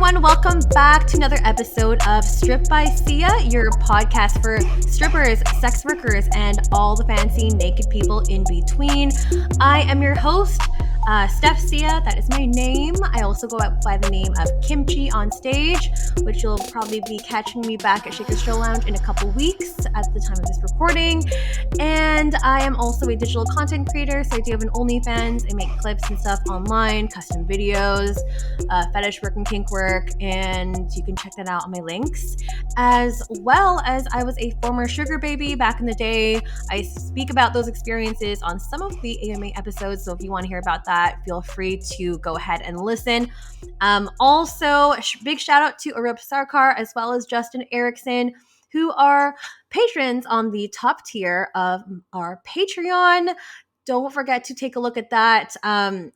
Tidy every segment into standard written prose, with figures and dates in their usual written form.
everyone. Welcome back to another episode of Strip by Sia, your podcast for strippers, sex workers, and all the fancy naked people in between. I am your host, Steph Sia. That is my name. I also go out by the name of Kimchi on stage, which you'll probably be catching me back at Shaker's Show Lounge in a couple weeks at the time of this recording. And I am also a digital content creator, so I do have an OnlyFans. I make clips and stuff online, custom videos, fetish work and kink work, and you can check that out on my links. As well as I was a former sugar baby back in the day. I speak about those experiences on some of the AMA episodes, so if you want to hear about that, feel free to go ahead and listen. Also, big shout out to Arup Sarkar as well as Justin Erickson, who are patrons on the top tier of our Patreon. Don't forget to take a look at that,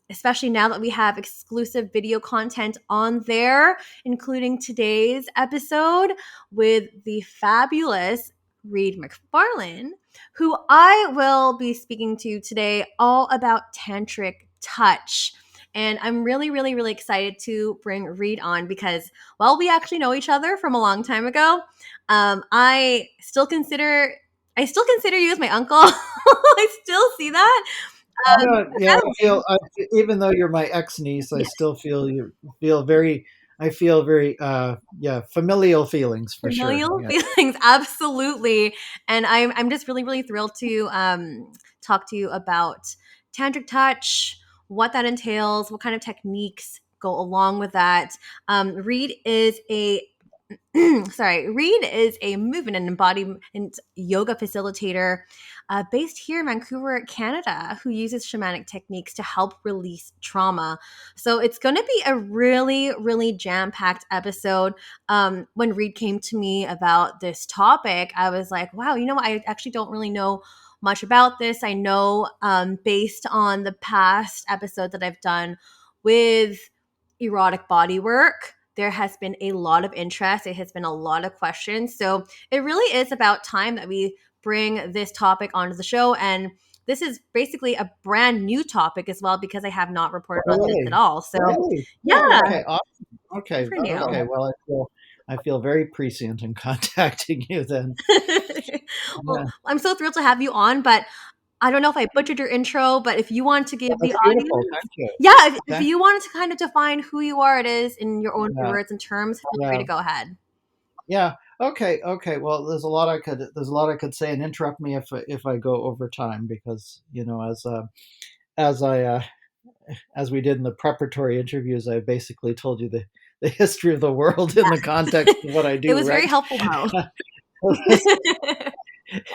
especially now that we have exclusive video content on there, including today's episode with the fabulous Reid McFarlane, who I will be speaking to today all about Tantric touch. And I'm really, really, really excited to bring Reid on because, well, we actually know each other from a long time ago. I still consider you as my uncle. I still see that. Yeah, even though you're my ex-niece, I Yes. still feel very familial feelings for Familial sure. Yeah. feelings, absolutely. And I'm just really, really thrilled to talk to you about tantric touch, what that entails, what kind of techniques go along with that. Reid is a movement and embodiment yoga facilitator based here in Vancouver, Canada, who uses shamanic techniques to help release trauma. So it's going to be a really, really jam-packed episode. When Reid came to me about this topic, I was like, wow, I actually don't really know much about this. I know based on the past episode that I've done with erotic body work, there has been a lot of interest. It has been a lot of questions. So it really is about time that we bring this topic onto the show. And this is basically a brand new topic as well because I have not reported on this at all. So Really? yeah. Okay. Awesome. Okay. For new. Okay. Well, I feel very prescient in contacting you then. Well, I'm so thrilled to have you on, but I don't know if I butchered your intro, but if you want to give the That's audience, beautiful. Thank you. if you wanted to kind of define who you are, it is in your own words and terms, feel free to go ahead. Yeah. Okay. Well, there's a lot I could say, and interrupt me if I go over time because as we did in the preparatory interviews, I basically told you the history of the world in the context of what I do. It was very helpful, though.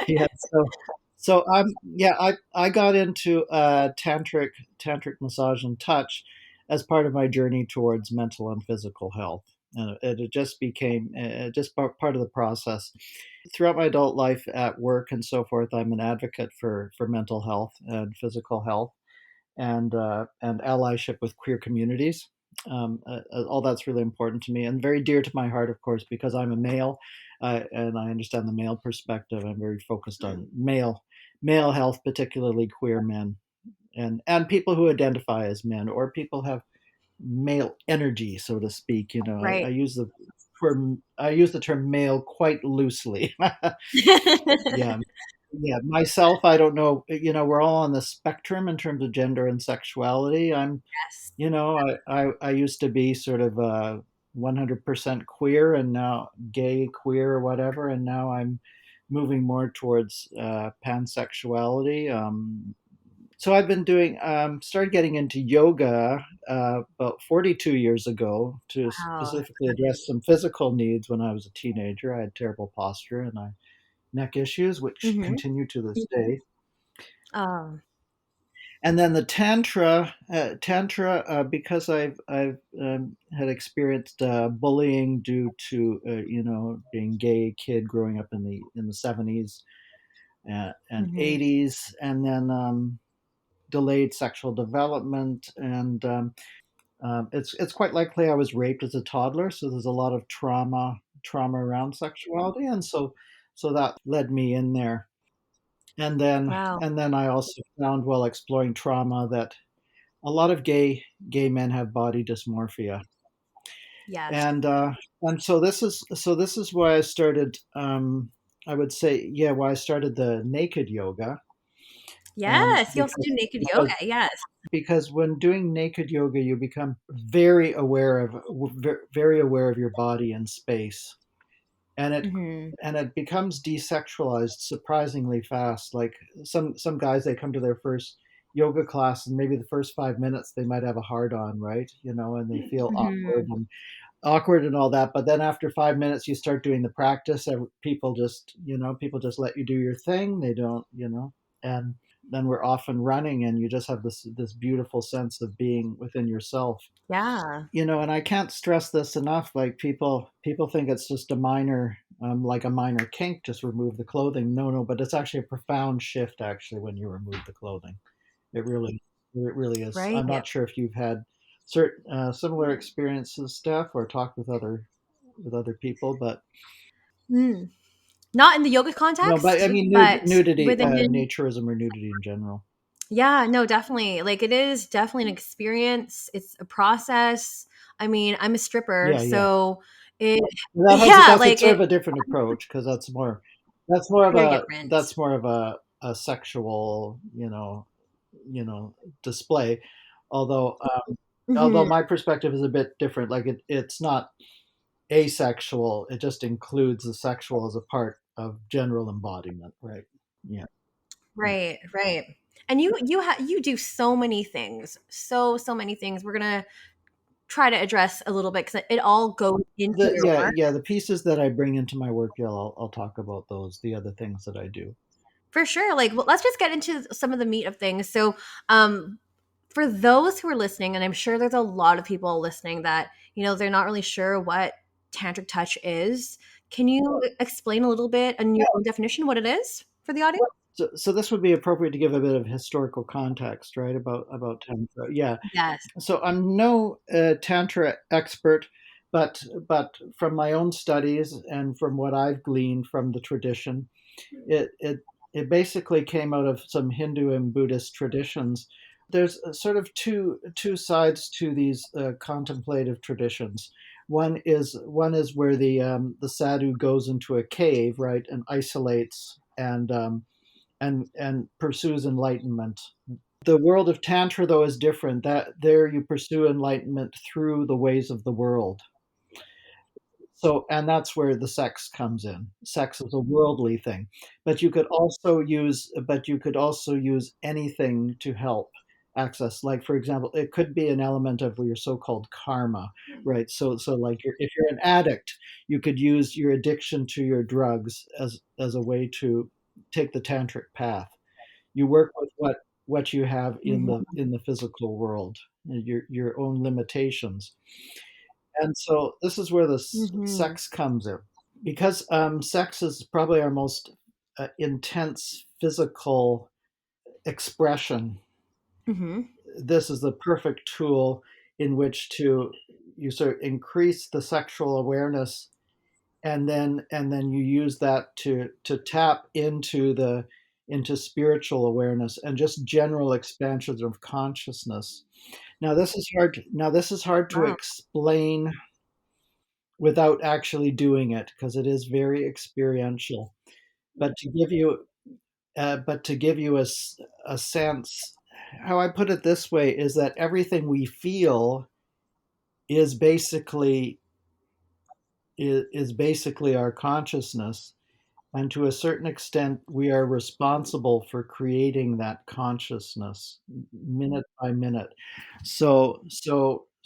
Yeah. So I got into tantric massage and touch as part of my journey towards mental and physical health, and it just became just part of the process. Throughout my adult life, at work and so forth, I'm an advocate for mental health and physical health, and allyship with queer communities. All that's really important to me and very dear to my heart, of course, because I'm a male, and I understand the male perspective. I'm very focused on male health, particularly queer men and people who identify as men or people have male energy, so to speak. Right. I use the term male quite loosely. Yeah, myself, I don't know. We're all on the spectrum in terms of gender and sexuality. Yes. I used to be sort of 100% queer and now gay, queer, or whatever, and now I'm moving more towards pansexuality. So I've been started getting into yoga about 42 years ago to specifically address some physical needs when I was a teenager. I had terrible posture and neck issues, which continue to this day. And then the tantra, because I've had experienced bullying due to being gay kid growing up in the 70s and 80s, and then delayed sexual development, and it's quite likely I was raped as a toddler. So there's a lot of trauma around sexuality, and so that led me in there. And then I also found while exploring trauma that a lot of gay men have body dysmorphia. Yes. And so this is why I started. I would say, yeah, why I started the naked yoga. Yes. You also Because do naked yoga. because Yes. because when doing naked yoga, you become very aware of your body and space, and Hmm. it becomes desexualized surprisingly fast. Like some guys, they come to their first yoga class, and maybe the first 5 minutes they might have a hard on, right? And they feel Hmm. awkward and all that. But then after 5 minutes, you start doing the practice, and people just let you do your thing. They don't, and then we're off and running, and you just have this beautiful sense of being within yourself. Yeah. And I can't stress this enough. Like people think it's just a minor, like a minor kink, just remove the clothing. No, no, but it's actually a profound shift. Actually, when you remove the clothing, it really, it really is. Right. I'm not sure if you've had certain similar experiences, Steph, or talked with other people, but Mm. Not in the yoga no, but I context, mean but nudity, within. naturism, or nudity in general. Yeah, no, definitely. Like it is definitely an experience. It's a process. I mean, I'm a stripper, Yeah, yeah. so it That's yeah, that's a like sort of it a different approach, because that's more of very a different. that's more of a sexual, display. Although although Hmm. my perspective is a bit different. Like it's not asexual. It just includes the sexual as a part of general embodiment, right? Yeah. Yeah. Right, right. And you do so many things. So many things. We're going to try to address a little bit cuz it all goes into The your yeah, work. yeah, the pieces that I bring into my work, yeah, I'll talk about those, the other things that I do. For sure. Like, well, let's just get into some of the meat of things. So, um, for those who are listening, and I'm sure there's a lot of people listening that they're not really sure what tantric touch is. Can you explain a little bit in your own definition what it is for the audience? So this would be appropriate to give a bit of historical context, right, about tantra. Yeah. Yes. So I'm no tantra expert, but from my own studies and from what I've gleaned from the tradition, it it it basically came out of some Hindu and Buddhist traditions. There's sort of two sides to these contemplative traditions. One is where the sadhu goes into a cave, right, and isolates and pursues enlightenment. The world of tantra, though, is different. That there you pursue enlightenment through the ways of the world. So, and that's where the sex comes in. Sex is a worldly thing, but you could also use anything to help access. Like, for example, it could be an element of your so-called karma, right? So like if you're an addict, you could use your addiction to your drugs as a way to take the tantric path. You work with what you have in Hmm. the physical world, your own limitations. And so this is where the Hmm. sex comes in, because sex is probably our most intense physical expression. Hmm. This is the perfect tool in which to you sort of increase the sexual awareness, and then you use that to tap into spiritual awareness and just general expansions of consciousness. Now this is hard to Wow. explain without actually doing it, because it is very experiential. But to give you a sense, how I put it this way is that everything we feel is basically is basically our consciousness, and to a certain extent we are responsible for creating that consciousness minute by minute. So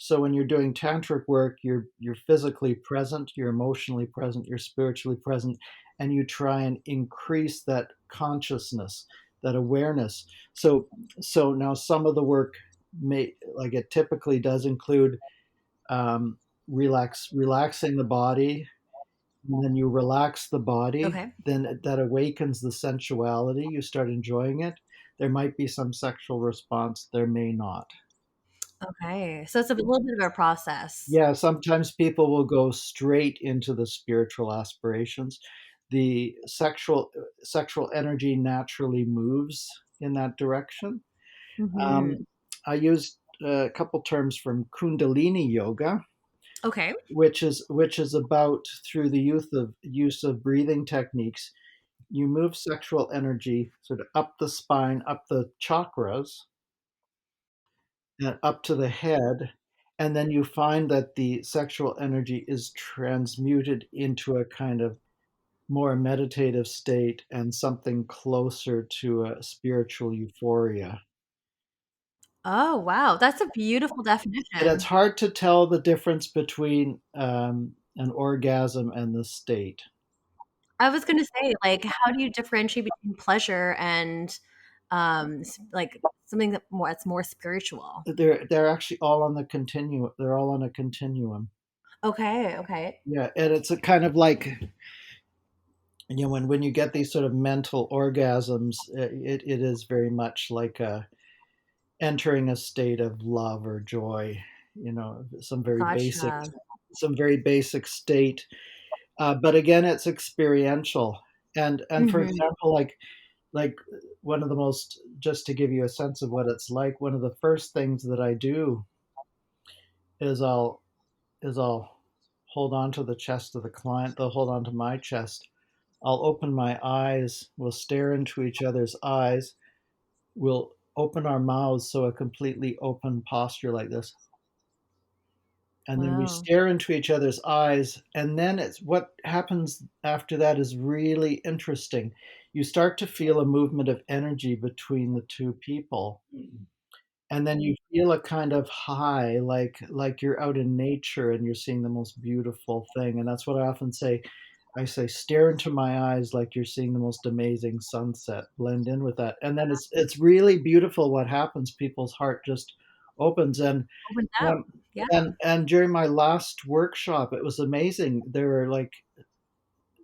when you're doing tantric work, you're physically present, you're emotionally present, you're spiritually present, and you try and increase that consciousness, that awareness. So now some of the work may, like, it typically does include um, relaxing the body. And then you relax the body, Okay. then that awakens the sensuality. You start enjoying it. There might be some sexual response, there may not. Okay. So it's a little bit of a process. Yeah, sometimes people will go straight into the spiritual aspirations. The sexual energy naturally moves in that direction. Hmm. Um, I used a couple terms from Kundalini yoga. Okay. which is about through the use of breathing techniques, you move sexual energy sort of up the spine, up the chakras, and up to the head, and then you find that the sexual energy is transmuted into a kind of more meditative state and something closer to a spiritual euphoria. Oh, wow. That's a beautiful And it's definition. hard to tell the difference between an orgasm and the state. I was gonna say, like, how do you differentiate between pleasure and, like something that's more spiritual? They're actually all on the continuum. They're all on a continuum. Okay, okay. Yeah, and it's a kind of like, when you get these sort of mental orgasms, it is very much like entering a state of love or joy. Some very basic Gotcha. some very basic state. But again, it's experiential. And for Mhm. example, like one of the most, just to give you a sense of what it's like, one of the first things that I do is I'll hold on to the chest of the client. They'll hold on to my chest. I'll open my eyes. We'll stare into each other's eyes. We'll open our mouths, so a completely open posture like this. And then we Wow. stare into each other's eyes. And then it's what happens after that is really interesting. You start to feel a movement of energy between the two people. And then you feel a kind of high, like you're out in nature and you're seeing the most beautiful thing. And that's what I often say. I say, stare into my eyes like you're seeing the most amazing sunset. Blend in with that, and then it's really beautiful what happens. People's heart just opens. And Opens up. um, Yeah. and during my last workshop, it was amazing. There were like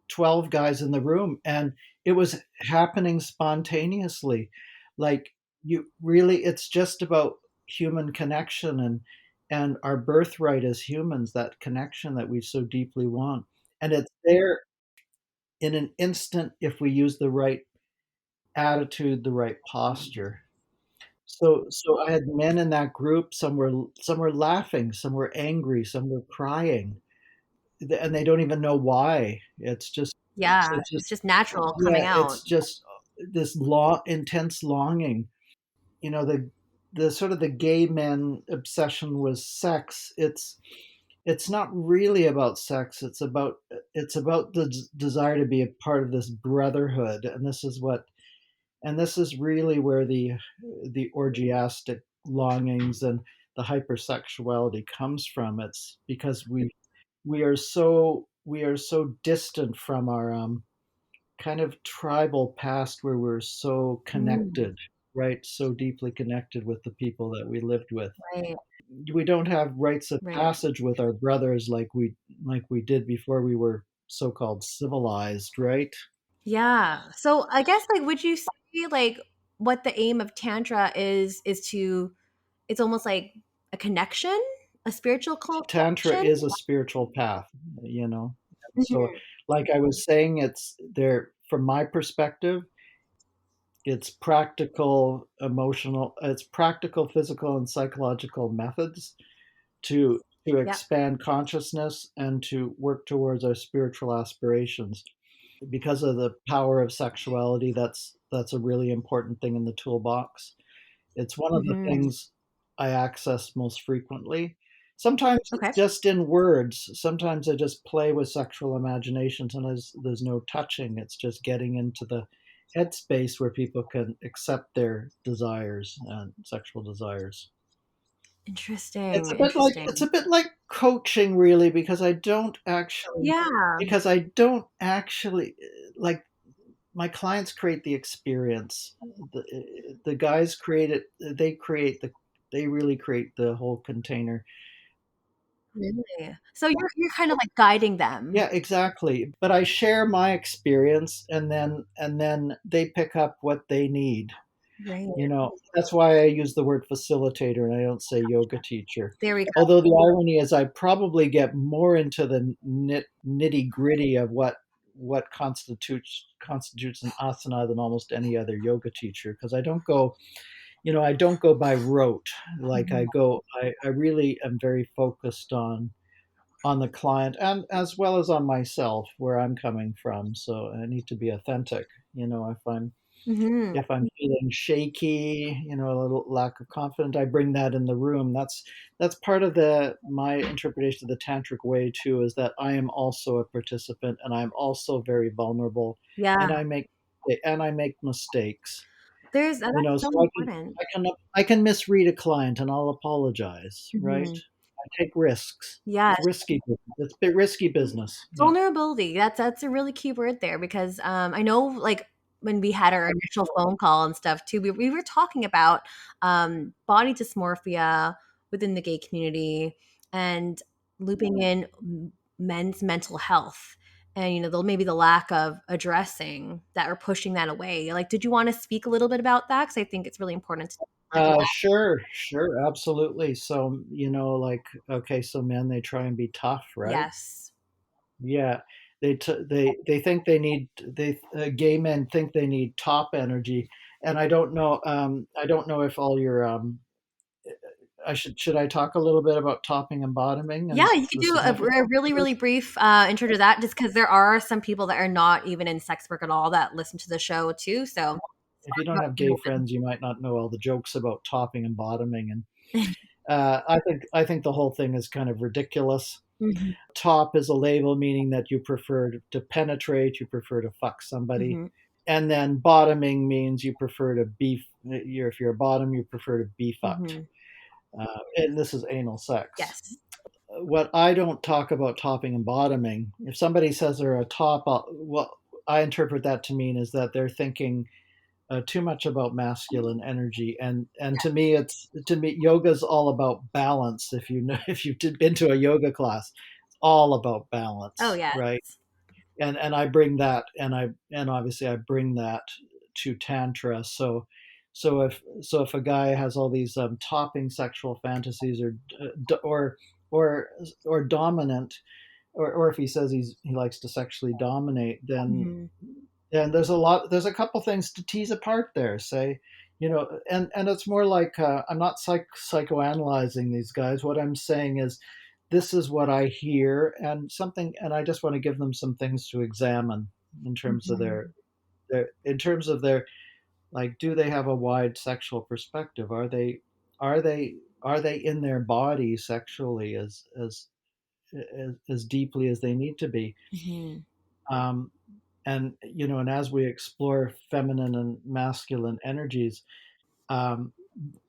12 guys in the room, and it was happening spontaneously. Like, you really, it's just about human connection, and our birthright as humans, that connection that we so deeply want. And it's there in an instant if we use the right attitude, the right posture. So I had men in that group. Some were laughing, some were angry, some were crying, and they don't even know why. Yeah. It's It's just just natural yeah, coming out. it's just this intense longing. The sort of the gay men obsession with sex. It's not really about sex. It's about the desire to be a part of this brotherhood, and this is really where the orgiastic longings and the hypersexuality comes from. It's because we are so distant from our kind of tribal past, where we're so Mm, connected, right? So deeply connected with the people that we lived with. right, We don't have rites of right. passage with our brothers like we did before we were so-called civilized, right? Yeah. So I guess, like, would you say, like, what the aim of Tantra is to it's almost like a connection, a spiritual Tantra connection? is a spiritual path, you know. So, Mhm. like I was saying, it's there from my perspective. It's practical, physical, and psychological methods to Yeah. expand consciousness and to work towards our spiritual aspirations. Because of the power of sexuality, that's a really important thing in the toolbox. It's one of the Mhm. things I access most frequently. Sometimes Okay. it's just in words. Sometimes I just play with sexual imagination. Sometimes there's no touching. It's just getting into the headspace where people can accept their desires and sexual desires. It's Interesting, a bit like it's interesting. a bit like coaching, really, Yeah, because I don't actually like, my clients create the experience. The guys create it. They really create the whole container. really. So you're kind of like guiding them. Yeah, exactly. But I share my experience, and then they pick up what they need. Right. That's why I use the word facilitator and I don't say yoga teacher. There we go. Although the irony is, I probably get more into the nitty gritty of what constitutes an asana than almost any other yoga teacher, because I don't go by rote. Like, Mhm. I really am very focused on on the client and as well as on myself, where I'm coming from. So I need to be authentic. Mm-hmm. If I'm feeling shaky, a little lack of confidence, I bring that in the room. That's part of the my interpretation of the tantric way too, is that I am also a participant and I'm also very vulnerable, Yeah. and I make mistakes. That's So so I can important. I can misread a client and I'll apologize, right? Hmm. I take risks. Yeah. It's risky. It's a bit risky business. Yeah. Vulnerability. That's a really key word there because I know like when we had our initial phone call and stuff too, we were talking about body dysmorphia within the gay community and looping in men's mental health and maybe the lack of addressing that or pushing that away. Like, did you want to speak a little bit about that? Because I think it's really important to do that. Sure, absolutely. So, okay, so men, they try and be tough, right? Yes. Yeah. They think gay men think they need top energy. And I don't know if all your, should I talk a little bit about topping and bottoming and Yeah, you could the do significance a really, of this? really brief intro to that, just because there are some people that are not even in sex work at all that listen to the show too. So, If you don't have gay friends, you might not know all the jokes about topping and bottoming. And I think the whole thing is kind of ridiculous. Mhm, Top is a label meaning that you prefer to penetrate, you prefer to fuck somebody. mhm, And then bottoming means you prefer to be, if you're a bottom, you prefer to be fucked. mhm. And this is anal sex. Yes. What I don't talk about topping and bottoming, if somebody says they're a top, what I interpret that to mean is that they're thinking too much about masculine energy, and to me yoga's all about balance. If you know if you've been to a yoga class, it's all about Oh, balance, yes. right? And I bring that, and obviously I bring that to tantra. So if a guy has all these topping sexual fantasies, or or dominant, or if he says he likes to sexually dominate, then Mhm, there's a couple things to tease apart there. Say, and it's more like, I'm not psychoanalyzing these guys. What I'm saying is, this is what I hear, and I just want to give them some things to examine in terms of mhm, their, like, do they have a wide sexual perspective? Are they are they in their body sexually as deeply as they need to be? mhm. Um, and as we explore feminine and masculine energies, um,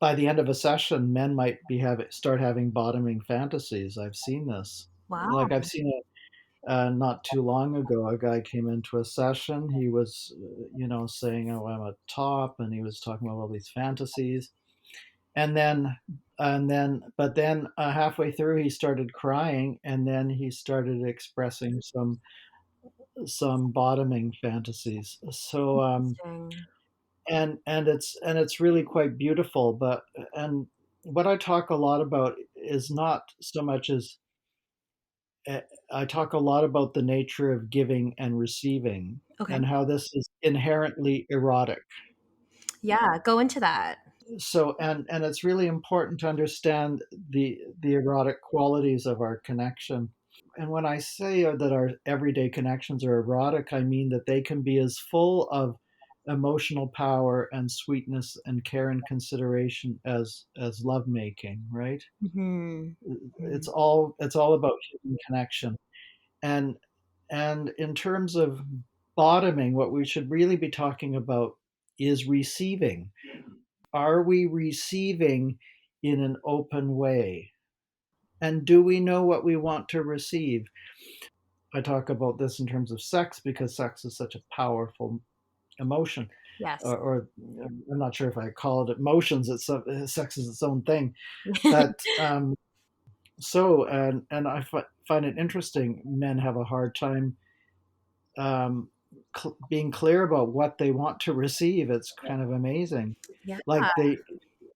by the end of a session, men might start having bottoming fantasies. I've seen this. Wow. Like, I've seen it not too long ago. A guy came into a session. He was, saying, "Oh, I'm a top," and he was talking about all these fantasies. And then halfway through, he started crying, and then he started expressing some bottoming fantasies. So, Interesting. and it's really quite beautiful. And what I talk a lot about is not so much as, eh, I talk a lot about the nature of giving and receiving, Okay. and how this is inherently erotic. Yeah, go into that. So, and it's really important to understand the erotic qualities of our connection. And when I say that our everyday connections are erotic, I mean that they can be as full of emotional power and sweetness and care and consideration as lovemaking, right? Mhm, It's mhm. all about human connection. And in terms of bottoming, what we should really be talking about is receiving. Are we receiving in an open way? And do we know what we want to receive? I talk about this in terms of sex because sex is such a powerful emotion. Yes. Or I'm not sure if I call it emotions. Sex is its own thing. But and I find it interesting. Men have a hard time um, being clear about what they want to receive. It's kind of amazing. Yeah. Like,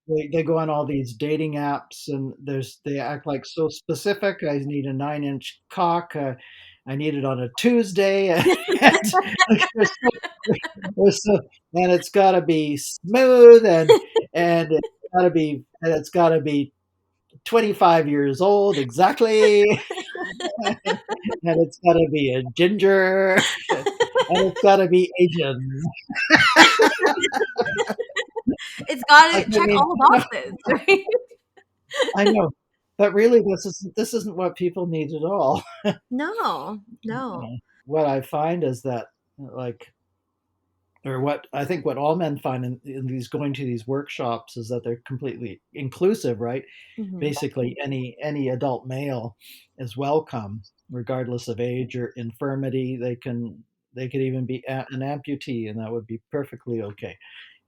they go on all these dating apps, and they act like so specific. I need a 9-inch cock. I need it on a Tuesday, and like, they're so, and it's got to be smooth, and it's got to be 25 years old exactly. and it's got to be a ginger, and it's got to be Asian. It's got Like, to I check mean, all the boxes, right? I know, but really, this isn't what people need at all. No, no. What I find is that, like, or what I think what all men find in these going to these workshops is that they're completely inclusive, right? Hmm. Basically, any adult male is welcome, regardless of age or infirmity. They could even be an amputee, and that would be perfectly okay.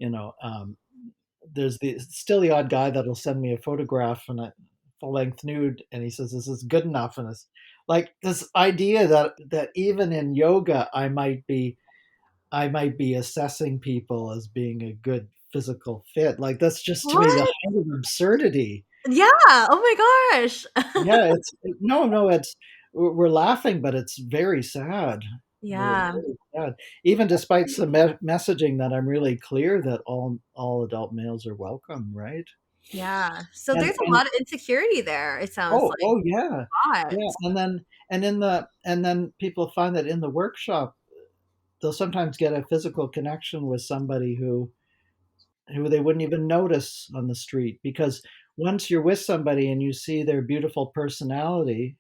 You know, there's still the odd guy that'll send me a photograph and a full length nude, and he says this is good enough, and it's like this idea that even in yoga I might be assessing people as being a good physical fit. Like that's just to me the What? height of absurdity. Yeah. Oh my gosh. Yeah, no, it's we're laughing, but it's very sad. Very, Yeah. very sad. Even despite some messaging that I'm really clear that all adult males are welcome, right? Yeah. So And there's a lot of insecurity there, it sounds like. oh yeah, A lot. yeah. And then people find that in the workshop they'll sometimes get a physical connection with somebody who they wouldn't even notice on the street, because once you're with somebody and you see their beautiful personality,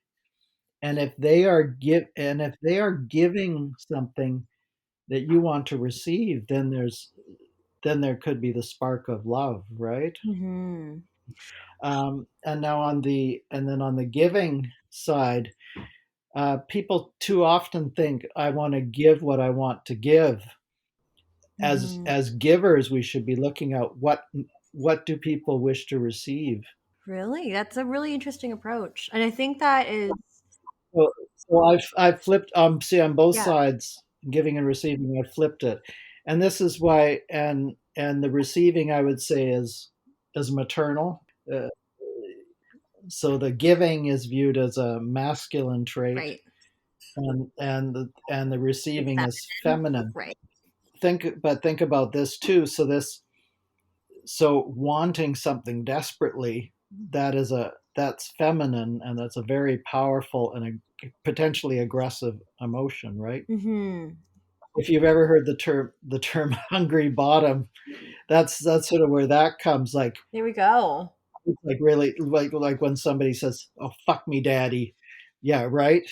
and if they are giving something that you want to receive, then there could be the spark of love, right? Hmm. And then on the giving side, people too often think I want to give what I want to give. Hmm. As givers, we should be looking at what do people wish to receive. Really? That's a really interesting approach. And I think that is, So I've flipped. See, on both yeah, sides, giving and receiving, I flipped it, and this is why. And the receiving, I would say, is maternal. Uh, so the giving is viewed as a masculine trait, right. and the It's receiving is feminine. feminine. Right. Think about this too. So wanting something desperately, that's feminine, and that's a very powerful and a potentially aggressive emotion, right? Hmm. If you've ever heard the term hungry bottom, that's sort of where that comes. There we go. Really, like when somebody says, oh fuck me daddy, yeah, right,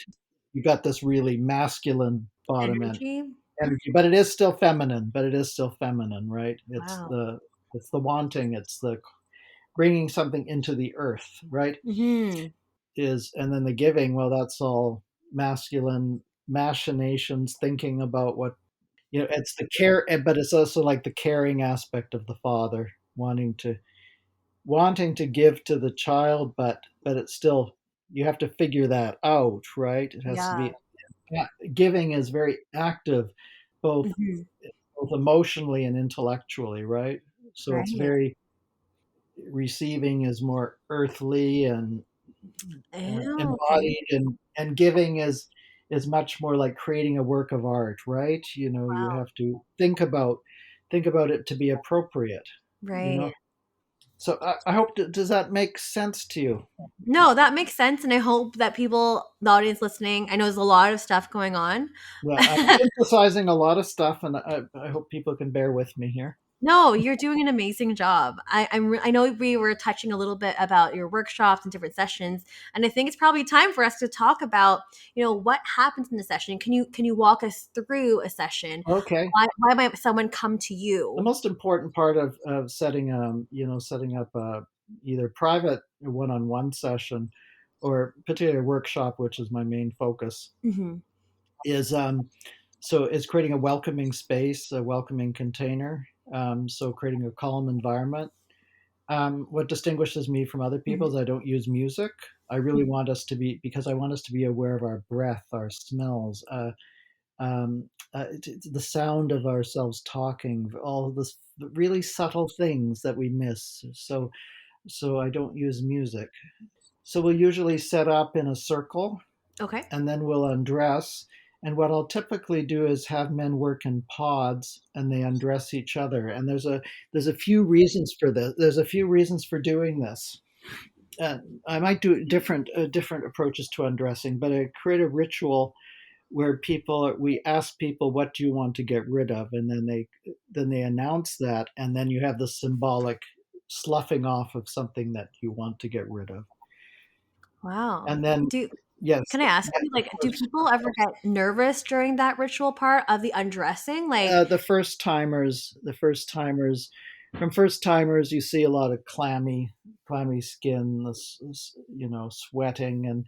you got this really masculine bottom end Energy. energy, but it is still feminine, right? Wow. It's the wanting, it's the bringing something into the earth, right? Hmm. And then the giving, well, that's all masculine machinations, thinking about what, it's the care, but it's also like the caring aspect of the father wanting to give to the child, but it's still, you have to figure that out, right? It has to Yeah. be, giving is very active, both Hmm. both emotionally and intellectually, right? So it's Right. very, receiving is more earthly and Oh, okay. embodied, and giving is much more like creating a work of art, right? You Wow. have to think about it to be appropriate, you Right. know so I hope does that make sense to you? No, that makes sense. And I hope that people, the audience listening, I know there's a lot of stuff going on. Yeah, I'm emphasizing a lot of stuff, and I hope people can bear with me here. No, you're doing an amazing job. I know we were touching a little bit about your workshops and different sessions, and I think it's probably time for us to talk about, what happens in the session. Can you walk us through a session? Okay. Why might someone come to The you? most important part of setting up either private one-on-one session or particular workshop, which is my main focus, Hmm. is it's creating a welcoming space, a welcoming container. So creating a calm environment. What distinguishes me from other people Hmm. is I don't use music. I really want us to be because I want us to be aware of our breath, our smells, the sound of ourselves talking, all of this really subtle things that we miss. So I don't use music. So we'll usually set up in a circle, Okay. and then we'll undress. And what I'll typically do is have men work in pods, and they undress each other. And there's a few reasons for this. There's a few reasons for doing this. I might do different approaches to undressing, but I create a ritual where we ask people, what do you want to get rid of, and then they announce that, and then you have the symbolic sloughing off of something that you want to get rid of. Wow. And then, Do yes, Can I ask yes, you, of like, do course. people ever get nervous during that ritual part of the undressing? Like, The first timers, from first timers, you see a lot of clammy skin, sweating, and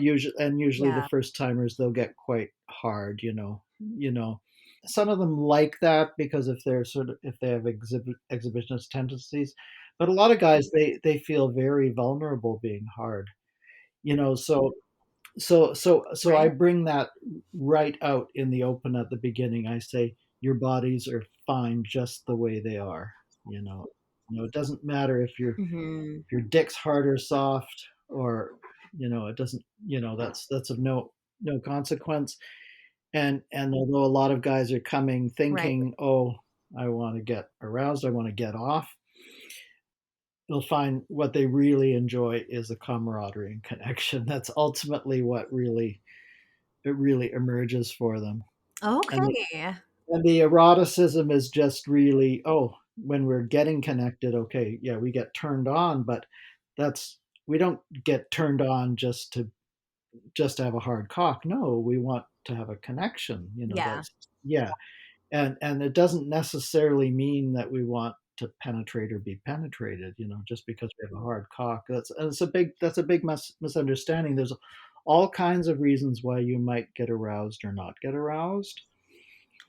usually the yeah. first timers, they'll get quite hard. Some of them like that because if they have exhibitionist tendencies, but a lot of guys, they feel very vulnerable being hard. So I Right. bring that right out in the open at the beginning. I say, your bodies are fine just the way they are. You know, it doesn't matter Hmm. if your dick's hard or soft, or it doesn't. That's of no consequence. And although a lot of guys are coming Right. thinking, oh, I want to get aroused, I want to get off, they'll find what they really enjoy is the camaraderie and connection. That's ultimately what really emerges for them. And the, Okay. and the eroticism is just really, oh, when we're getting connected, okay, yeah, we get turned on, but that's we don't get turned on just to have a hard cock. No, we want to have a connection. Yeah. That's yeah. And it doesn't necessarily mean that we want to penetrate or be penetrated, just because we have a hard cock. That's a big misunderstanding. There's all kinds of reasons why you might get aroused or not get aroused.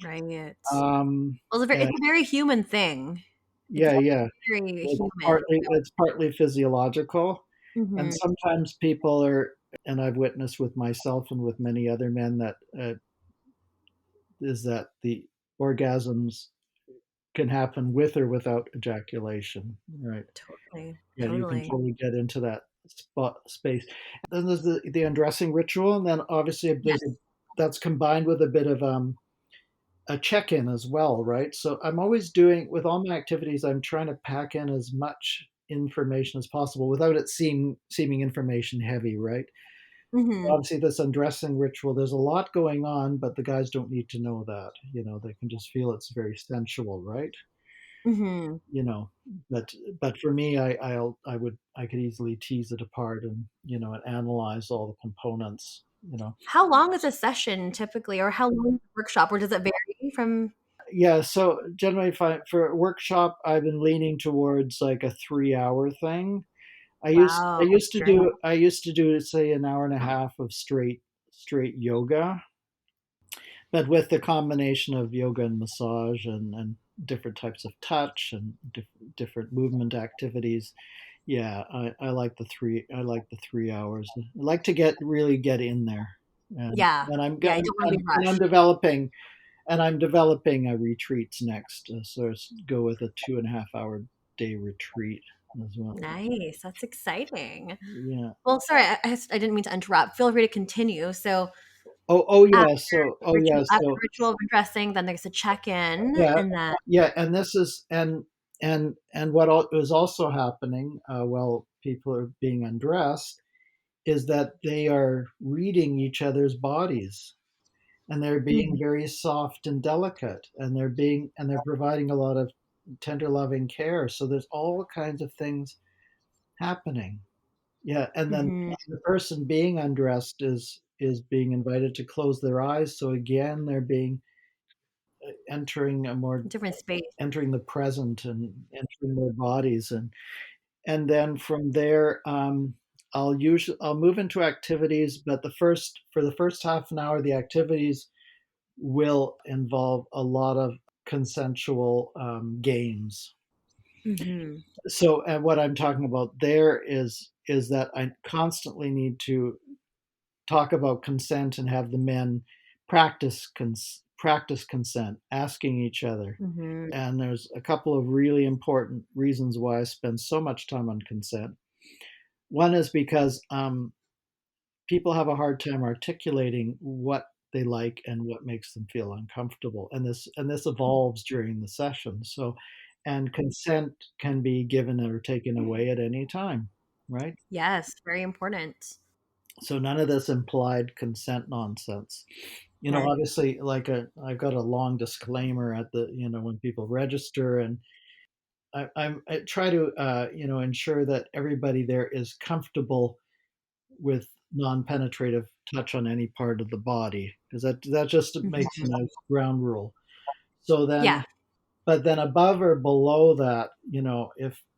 Right. Um, Well, and it's a very human thing. It's yeah, yeah, very it's human. partly physiological, and Hmm. sometimes people are, and I've witnessed with myself and with many other men that is that the orgasms can happen with or without ejaculation, right? Totally. Yeah, you can Totally. totally get into that space. Then there's the undressing ritual, and then obviously Yes. that's combined with a bit of a check-in as well, right? So I'm always doing, with all my activities, I'm trying to pack in as much information as possible without it seeming information heavy, right? Hmm. Obviously, this undressing ritual, there's a lot going on, but the guys don't need to know that. They can just feel it's very sensual, right? Hmm. you know but for me, I could easily tease it apart, and analyze all the components. How long is a session typically, or how long is a workshop, or does it vary from? Yeah, so generally, for a workshop, I've been leaning towards like a 3-hour thing. i used i Wow. used to Journey. do say an hour and a half of straight yoga, but with the combination of yoga and massage, and different types of touch, and different movement activities. Yeah, I like the 3 hours. I like to really get in there, and Yeah. and I'm Yeah, going you don't want to be and rushed. I'm developing a retreats next. So go with a 2.5 hour day retreat as well. Nice. That's exciting. Yeah. Well, sorry, I didn't mean to interrupt. Feel free to continue. So Oh after yeah. after the ritual of undressing, then there's a check-in, Yeah, and then yeah, and this is and what is also happening, while people are being undressed, is that they are reading each other's bodies, and they're being Mhm. very soft and delicate, and they're providing a lot of tender loving care. So there's all kinds of things happening. Yeah, and then Mhm. the person being undressed is being invited to close their eyes. So again, they're being entering a more Different space. entering the present and entering their bodies, and then from there, I'll move into activities, but for the first half an hour, the activities will involve a lot of consensual games. Hmm. So, and what I'm talking about there is that I constantly need to talk about consent and have the men practice consent, asking each other. Hmm. And there's a couple of really important reasons why I spend so much time on consent. One is because people have a hard time articulating what they like and what makes them feel uncomfortable, and this evolves during the session. So and consent can be given or taken away at any time, right? Yes, very important. So none of this implied consent nonsense. Right. Obviously, like I've got a long disclaimer at the, when people register, and I try to, ensure that everybody there is comfortable with non-penetrative touch on any part of the body, because that just makes a Mhm. nice ground rule. So then, Yeah. but then above or below that,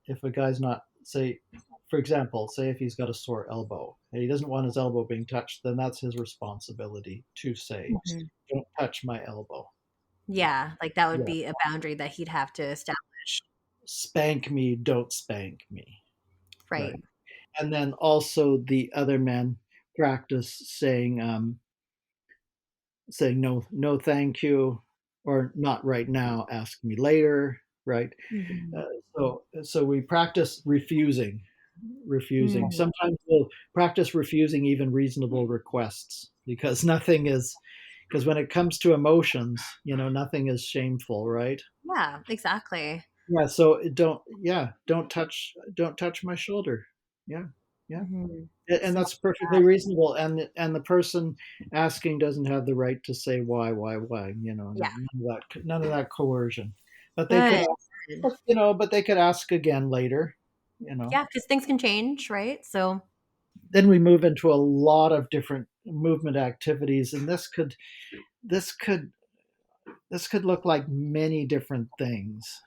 if a guy's not, say, for example, say if he's got a sore elbow and he doesn't want his elbow being touched, then that's his responsibility to say, Mhm. "Don't touch my elbow." Yeah, like that would Yeah, be a boundary that he'd have to establish. spank me, don't spank me, Right. right? And then also the other men practice saying no, no, thank you, or not right now, ask me later, right? Uh, Mhm. so we practice refusing. Mm. Sometimes we'll practice refusing even reasonable requests, because nothing is, because when it comes to emotions, nothing is shameful, right? Yeah, exactly. Yeah. So don't touch my shoulder. Yeah. Yeah. Mhm. And Small that's perfectly reasonable, and the person asking doesn't have the right to say why, Yeah. none of that coercion. But they could Good. ask, Good. but they could ask again later, you know. Yeah, because things can change, right? So, Then we move into a lot of different movement activities, and this could this could look like many different things.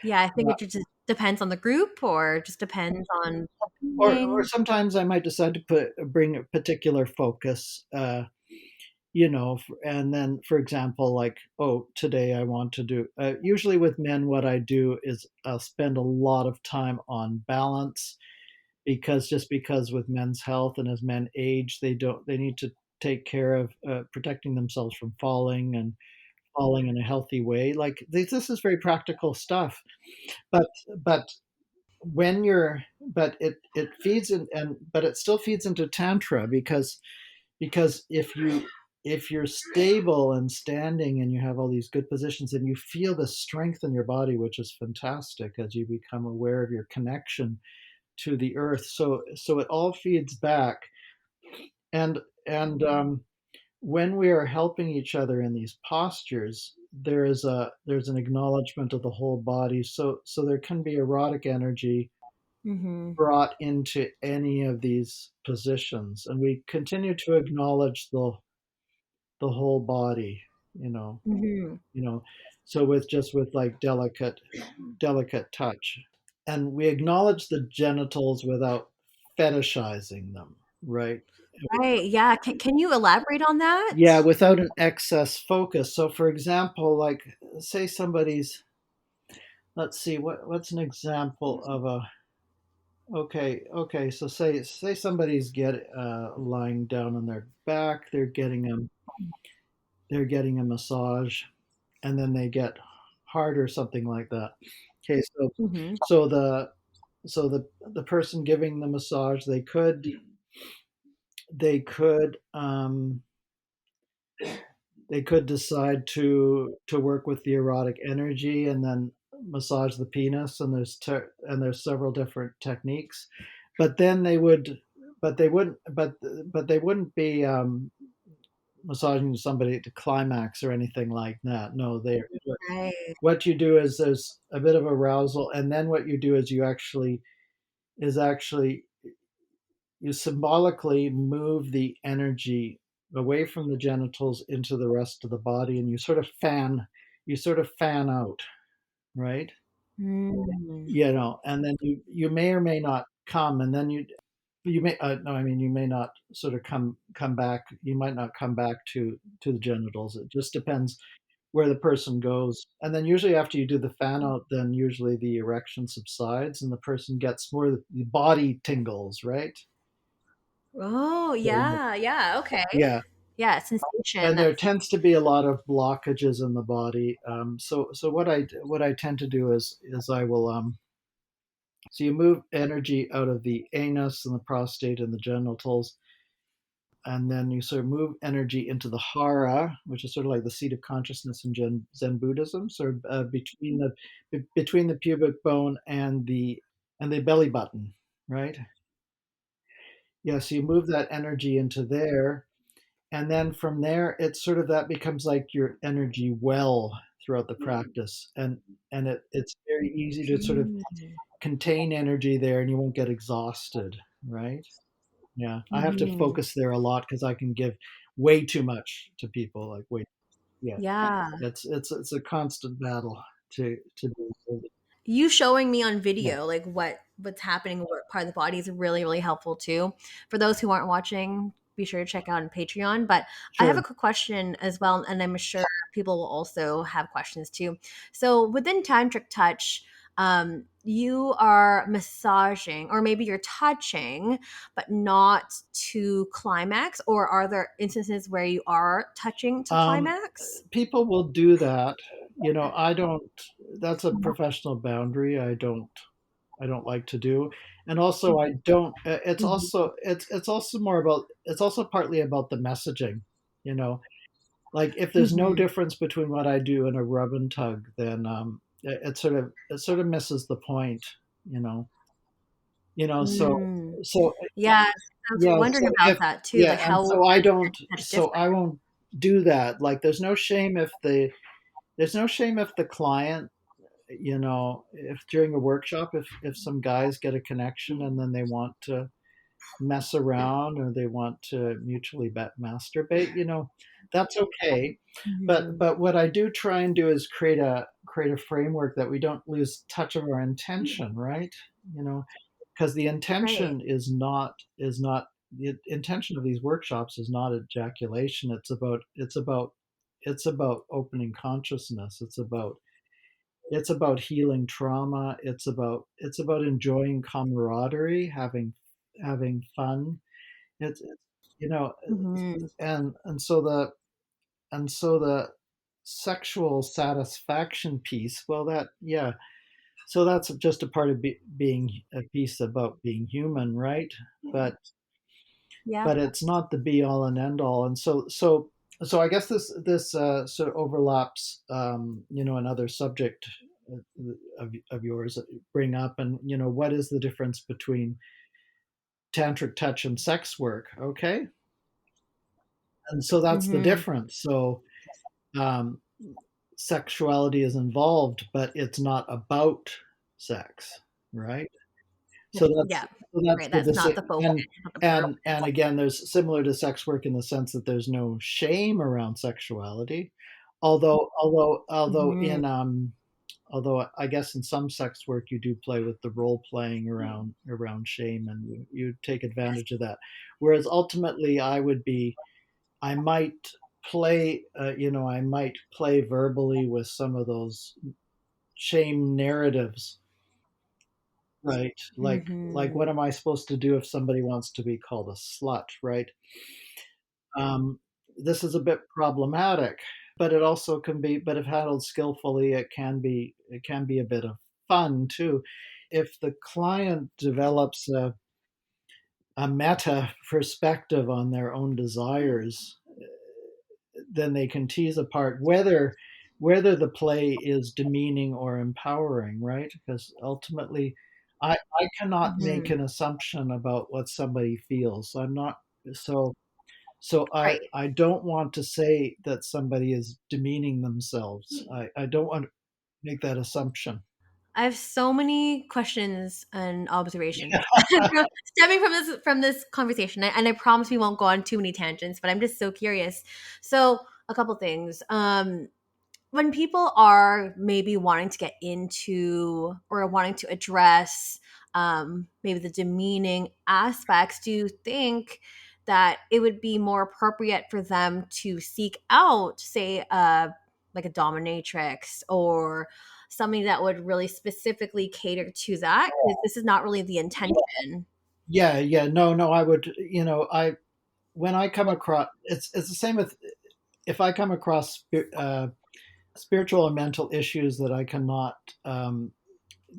yeah, I think Uh, it just depends on the group or just depends on the or meeting. sometimes I might decide to bring a particular focus, and then, for example, like, oh, today I want to do, usually with men, what I do is I'll spend a lot of time on balance, because with men's health, and as men age, they need to take care of protecting themselves from falling in a healthy way. Like this is very practical stuff, but but when you're but it feeds in, but it still feeds into tantra, because if you're stable and standing and you have all these good positions and you feel the strength in your body, which is fantastic as you become aware of your connection to the earth. So it all feeds back, and when we are helping each other in these postures, there's an acknowledgement of the whole body. So there can be erotic energy Mhm. brought into any of these positions, and we continue to acknowledge the whole body, you know, Mhm. you know. So with like delicate touch, and we acknowledge the genitals without fetishizing them, right? Right, yeah, can you elaborate on that? Yeah, without an excess focus. So, for example, like, say somebody's, let's see, what's an example of a, okay. So say somebody's lying down on their back, they're getting a massage, and then they get hard or something like that. Okay, Mhm. so the person giving the massage, they could they could decide to work with the erotic energy and then massage the penis, and there's several different techniques, but then they wouldn't be massaging somebody to climax or anything like that. No, they Right. what you do is there's a bit of arousal, and then what you do is actually you symbolically move the energy away from the genitals into the rest of the body, and you sort of fan out, right? Mm. And then you may or may not come, and then you may no, I mean, you may not sort of come back. You might not come back to the genitals. It just depends where the person goes. And then usually after you do the fan out, then usually the erection subsides and the person gets more the body tingles, right? Oh, yeah, yeah, okay. Yeah, Yeah, sensation, and there that's tends to be a lot of blockages in the body. So what I tend to do is I will so you move energy out of the anus and the prostate and the genitals, and then you sort of move energy into the hara, which is sort of like the seat of consciousness in Zen Buddhism, sort of between the pubic bone and the belly button, right? Yeah, so you move that energy into there, and then from there, it's sort of that becomes like your energy well throughout the practice, and it's very easy to sort of Mm. contain energy there, and you won't get exhausted, right? Yeah, I have to Mhm. focus there a lot because I can give way too much to people. Like, wait, yeah, Yeah. it's a constant battle to do. You showing me on Yeah, video like what's happening, what part of the body is really really helpful too. For those who aren't watching, be sure to check out on Patreon. But I have a sure. quick question as well, and I'm sure people will also have questions too. So within tantric touch, you are massaging or maybe you're touching but not to climax, or are there instances where you are touching to Um, climax? People will do that. You know, I don't. That's a professional boundary. I don't like to do, and also I don't. Mhm. It's also more about. It's also partly about the messaging. You know, like if there's no Mhm. difference between what I do and a rub and tug, then it sort of misses the point. You know, Mm. so Yeah, I was yeah, wondering so about if that too. yeah, Like, and how would so I the don't, touch so different? I won't do that. Like, there's no shame if the client, you know, if during a workshop, if some guys get a connection and then they want to mess around or they want to mutually masturbate, you know, that's okay. Mhm. But what I do try and do is create a framework that we don't lose touch of our intention, right? You know, because the Right. intention is not the intention of these workshops is not ejaculation. It's about opening consciousness. It's about healing trauma. It's about enjoying camaraderie, having fun. It's you know, Mhm. and so the sexual satisfaction piece. Well, that yeah. So that's just a part of being a piece about being human, right? But Yeah. but it's not the be all and end all. And so I guess this sort of overlaps, you know, another subject of yours that you bring up, and you know, what is the difference between tantric touch and sex work? Okay, and so that's the Mhm. difference. So um, sexuality is involved, but it's not about sex, right? So Yeah. that's Right. the That's not decision. the focus of the purpose. And again, there's similar to sex work in the sense that there's no shame around sexuality, although Mhm. although I guess in some sex work you do play with the role playing around shame, and you take advantage of that. Whereas ultimately, I might I might play verbally with some of those shame narratives. Right. Like what Mhm. am I supposed to do if somebody wants to be called a slut, right? Um, this is a bit problematic, but it also can be, but if handled skillfully, it can be a bit of fun too. If the client develops a meta perspective on their own desires, then they can tease apart whether the play is demeaning or empowering, right? Because ultimately, I cannot make Mhm. an assumption about what somebody feels. I'm not so Right. I don't want to say that somebody is demeaning themselves. I don't want to make that assumption. I have so many questions and observations stemming from this conversation, and I promise we won't go on too many tangents. But I'm just so curious. So, a couple things. When people are maybe wanting to get into or wanting to address maybe the demeaning aspects, do you think that it would be more appropriate for them to seek out, say, like a dominatrix or something that would really specifically cater to that? Because this is not really the intention. Yeah, yeah, no, I would, you know, I when I come across, it's the same with if I come across spiritual and mental issues um,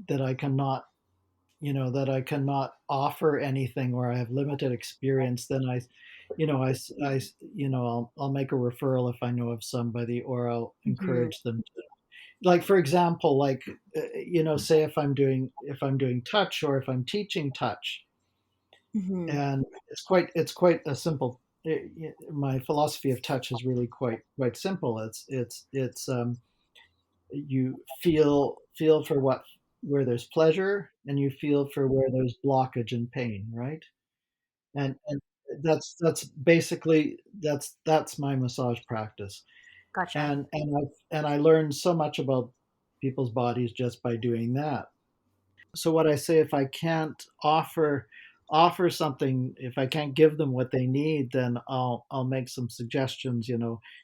that I cannot that I cannot offer anything or I have limited experience, then I'll make a referral if I know of somebody, or I'll Hmm. encourage them to, like, for example, like, say if I'm doing touch, or if I'm teaching touch. Hmm. And it's quite a simple, my philosophy of touch is really quite simple. It's you feel for what where there's pleasure, and you feel for where there's blockage and pain, right? And that's basically that's my massage practice. Gotcha. And I learned so much about people's bodies just by doing that. So what I say, if I can't offer something, if I can't give them what they need, then I'll make some suggestions,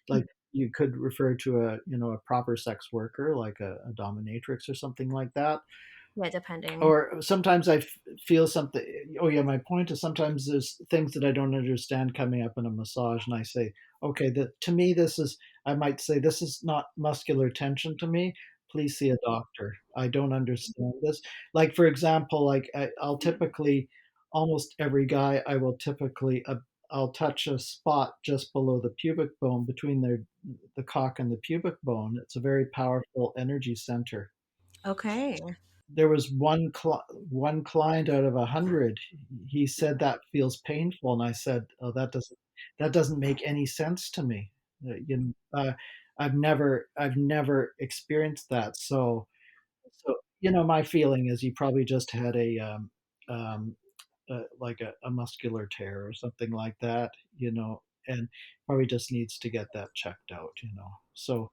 like, you could refer to a proper sex worker, like a dominatrix or something like that. Yeah, depending. Or sometimes feel something. Oh yeah, my point is, sometimes there's things that I don't understand coming up in a massage, and I say, okay, to me, I might say, this is not muscular tension to me. Please see a doctor. I don't understand this. Like, for example, like, I'll typically, almost every guy, I'll touch a spot just below the pubic bone, between the cock and the pubic bone. It's a very powerful energy center. Okay. There was one client out of 100. He said that feels painful, and I said, "Oh, that doesn't make any sense to me." I've never experienced that. So my feeling is, he probably just had um, like a muscular tear or something like that, and probably just needs to get that checked out. So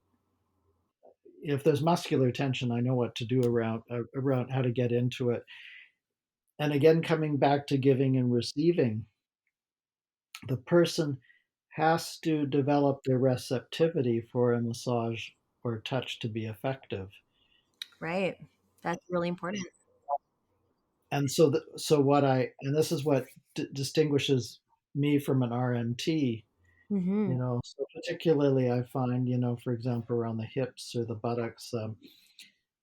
if there's muscular tension, I know what to do around how to get into it. And again, coming back to giving and receiving, the person has to develop their receptivity for a massage or touch to be effective. Right. That's really important. And and this is what distinguishes me from an RMT. Hmm. So particularly, I find, for example, around the hips or the buttocks,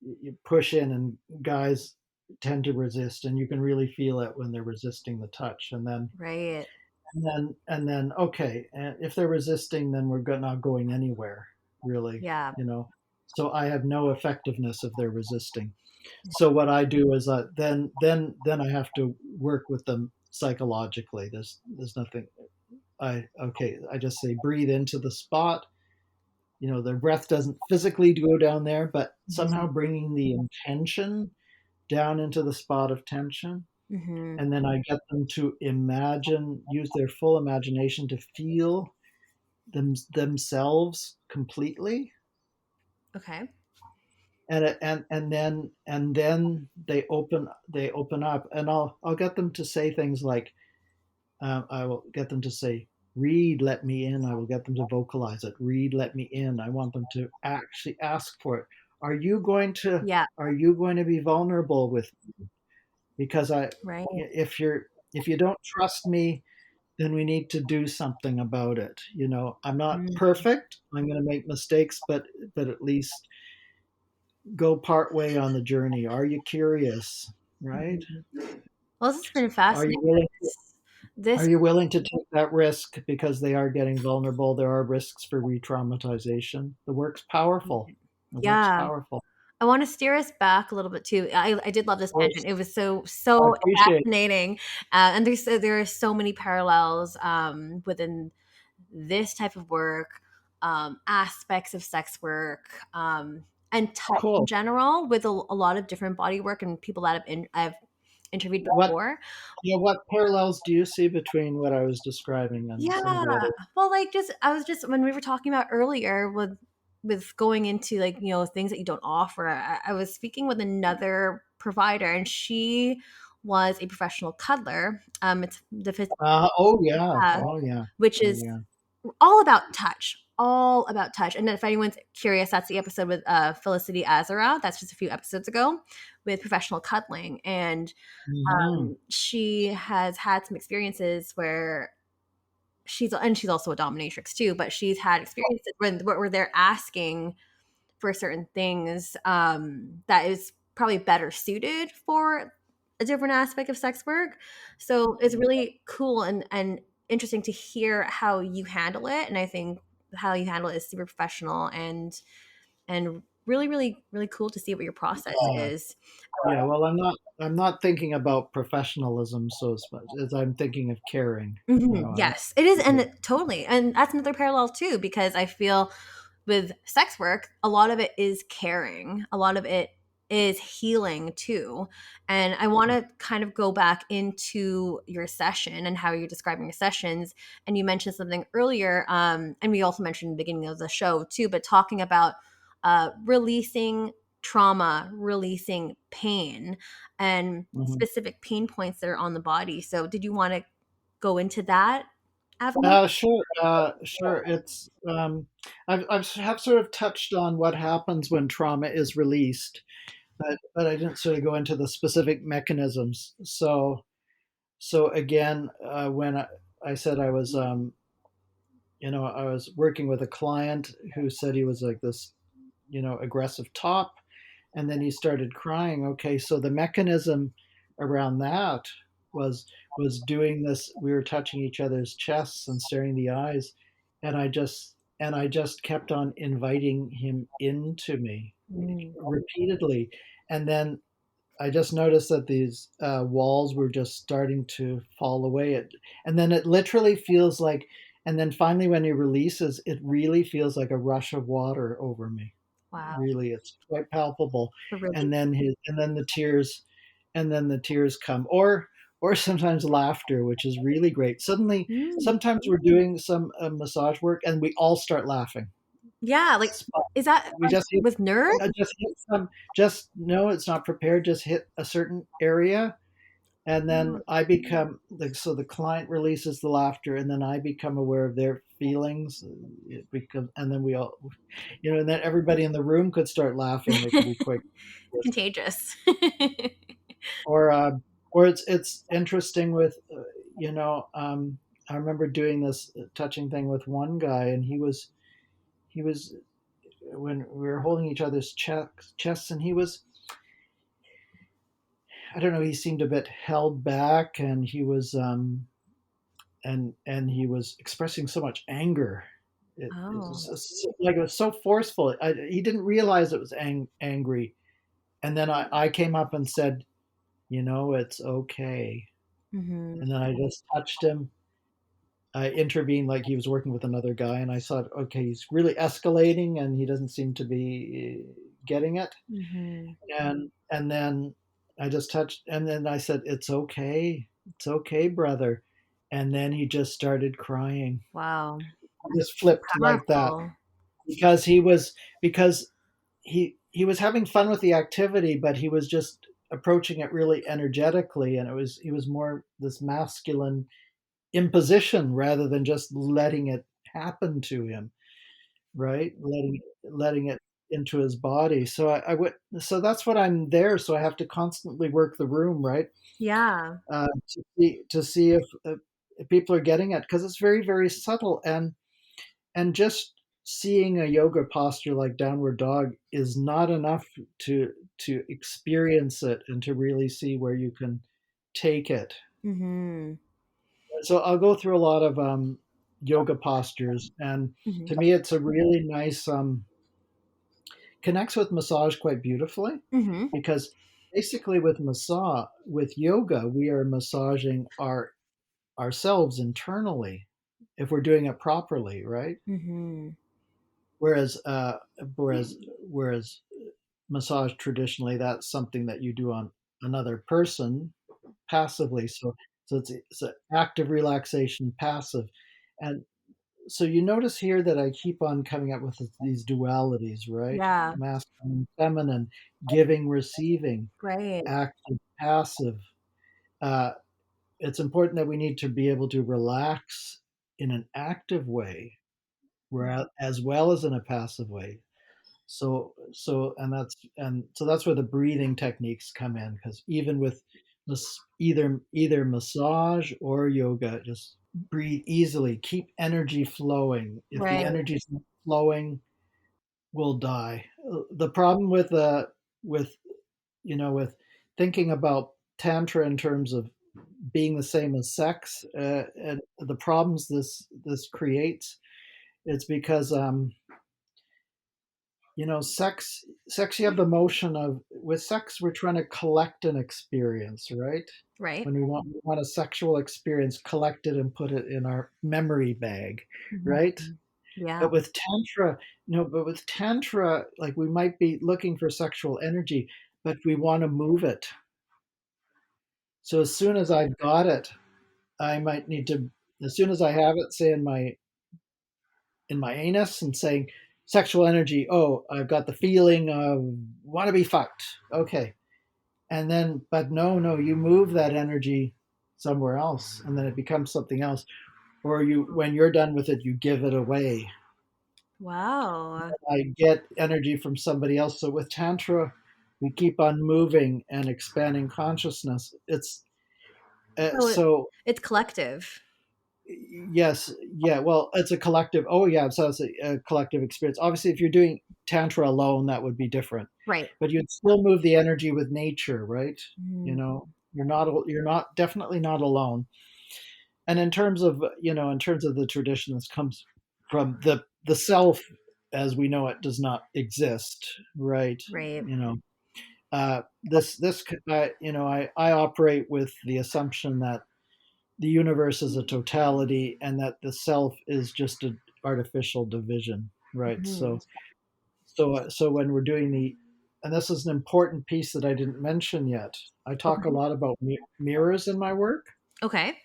you push in, and guys tend to resist, and you can really feel it when they're resisting the touch. Right. And then, okay, and if they're resisting, then not going anywhere, really. Yeah. So I have no effectiveness if they're resisting. So what I do is, then I have to work with them psychologically. There's nothing. I just say, breathe into the spot. Their breath doesn't physically go down there, but somehow Hmm. bringing the intention down into the spot of tension. Hmm. And then I get them to use their full imagination to feel themselves completely. Okay. And then they open up, and I'll get them to say things like, I will get them to say, "Reid, let me in." I will get them to vocalize it. "Reid, let me in." I want them to actually ask for it. Are you going to Yeah. are you going to be vulnerable with me? Because Right. if you don't trust me, then we need to do something about it. I'm not Mm-hmm. perfect. I'm going to make mistakes, but at least go part way on the journey. Are you curious? Right? Well, this has been Are you fascinating. willing to, are This, you willing to take that risk, because they are getting vulnerable? There are risks for re-traumatization. The work's powerful. The work's yeah. powerful. I want to steer us back a little bit too. I did love Of this course, tangent. It was so I so appreciate it. fascinating, and there are so many parallels within this type of work, aspects of sex work, and touch in Cool. general, with a lot of different body work and people that I've interviewed What before. what parallels do you see between what I was describing and some of Yeah. the other? Well, like, just I was just when we were talking about earlier with going into, like, things that you don't offer. I was speaking with another provider, and she was a professional cuddler. It's the Oh yeah. uh, Oh yeah. which Oh is yeah. all about touch. And if anyone's curious, that's the episode with Felicity Azara. That's just a few episodes ago, with professional cuddling, and Hmm. she has had some experiences where she's also a dominatrix too, but she's had experiences where they're asking for certain things, that is probably better suited for a different aspect of sex work. So it's really cool, and interesting to hear how you handle it, and I think how you handle it is super professional and really, really, really cool to see what your process Uh, is. yeah, well, I'm not thinking about professionalism so as much as I'm thinking of caring. I'm Yes, it is, and totally, and that's another parallel too, because I feel with sex work, a lot of it is caring, a lot of it is healing too. And I want to kind of go back into your session and how you're describing your sessions. And you mentioned something earlier, and we also mentioned in the beginning of the show too, but talking about releasing trauma, releasing pain, and Mhm. specific pain points that are on the body. So, did you want to go into that avenue? Sure, sure. I've have sort of touched on what happens when trauma is released, but I didn't sort of go into the specific mechanisms. So again, when I said I was working with a client who said he was like this, aggressive top, and then he started crying. Okay, so the mechanism around that was was doing this. We were touching each other's chests and staring in the eyes, and I just kept on inviting him into me Mm. repeatedly, and then I just noticed that these walls were just starting to fall away. And then it literally feels like, and then finally when he releases, it really feels like a rush of water over me. Wow. Really, it's quite palpable. The relief. And then the tears come, or sometimes laughter, which is really great. Suddenly, Mm. sometimes we're doing some massage work and we all start laughing. Yeah, like, is that We just hit, with nerve? just hit some, just no, it's not prepared. Just hit a certain area, and then Oh. I become like, so the client releases the laughter, and then I become aware of their feelings. It becomes, and then we all, and then everybody in the room could start laughing. It could be quick, Contagious. or or it's interesting with, I remember doing this touching thing with one guy, and he was when we were holding each other's chests, and he was, I don't know, he seemed a bit held back, and he was expressing so much anger. It Oh. was like, it was so forceful. He didn't realize it was angry, and then I came up and said, it's okay. Mhm. And then I just touched him. I intervened like he was working with another guy, and I thought, okay, he's really escalating, and he doesn't seem to be getting it. Mhm. And then I just touched, and then I said, it's okay, brother. And then he just started crying. Wow. He just flipped like that, Powerful. because he was having fun with the activity, but he was just approaching it really energetically, and he was more this masculine imposition rather than just letting it happen to him, right? Letting it into his body. So that's what I'm there. So I have to constantly work the room, right? Yeah. To see if people are getting it, because it's very, very subtle, and just seeing a yoga posture like downward dog is not enough to experience it and to really see where you can take it. Mhm. So I'll go through a lot of yoga postures, and Mhm. to me, it's a really nice, connects with massage quite beautifully, Mhm. because basically with yoga, we are massaging ourselves internally if we're doing it properly, right? Mhm. Whereas uh, whereas massage traditionally, that's something that you do on another person passively. So it's an active relaxation, passive, and so you notice here that I keep on coming up with these dualities, right? Yeah. Masculine, feminine, giving, receiving, Great. active, passive. Uh, it's important that we need to be able to relax in an active way, as well as in a passive way. So that's where the breathing techniques come in, because even with either massage or yoga, just breathe easily, keep energy flowing. If the Right. energy's not flowing, we'll die. The problem with with thinking about tantra in terms of being the same as sex, and the problems this creates, it's because sex, you have the motion of, with sex we're trying to collect an experience, right? Right. When we want a sexual experience, collect it and put it in our memory bag, right? Mhm. Yeah. But with tantra, no, but with tantra, like, we might be looking for sexual energy, but we want to move it. So as soon as I've got it, I might need to, as soon as I have it, say in my anus, and saying sexual energy, oh, I've got the feeling of want to be fucked. Okay. And then, but no, you move that energy somewhere else, and then it becomes something else. Or when you're done with it, you give it away. Wow. I get energy from somebody else. So with Tantra, we keep on moving and expanding consciousness. It's So so it's collective. yes, yeah. Well, it's a collective. Oh, yeah. So it's a collective experience. Obviously, if you're doing Tantra alone, that would be different. Right. But you'd still move the energy with nature, right? You Mhm. know, you're not definitely not alone. And in terms of the tradition, this comes from the self as we know it does not exist, right? Right. You know, this I operate with the assumption that the universe is a totality and that the self is just an artificial division, right? Mhm. So when we're doing and this is an important piece that I didn't mention yet. I talk a Okay. lot about mirrors in my work. Okay.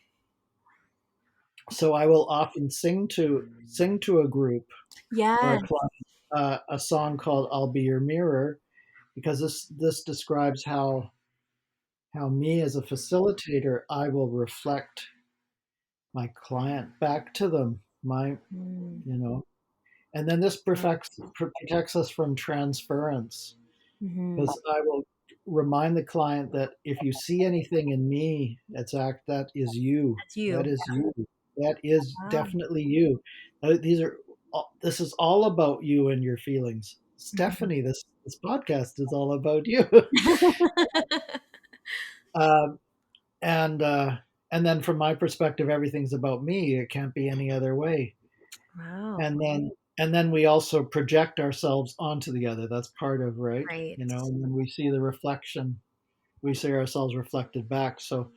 So I will often sing to a group or a Yes. client a song called "I'll Be Your Mirror," because this describes how me as a facilitator, I will reflect my client back to them. Mm. You know, and then this protects us from transference, Mhm. because I will remind the client that if you see anything in me, that is you. That's you. That is you. That is Wow. definitely you. This is all about you and your feelings. Mhm. Stephanie, this podcast is all about you. um, and uh, and then from my perspective, everything's about me. It can't be any other way. Wow. And then we also project ourselves onto the other. That's part of, right. Right. And when we see the reflection, we see ourselves reflected back. So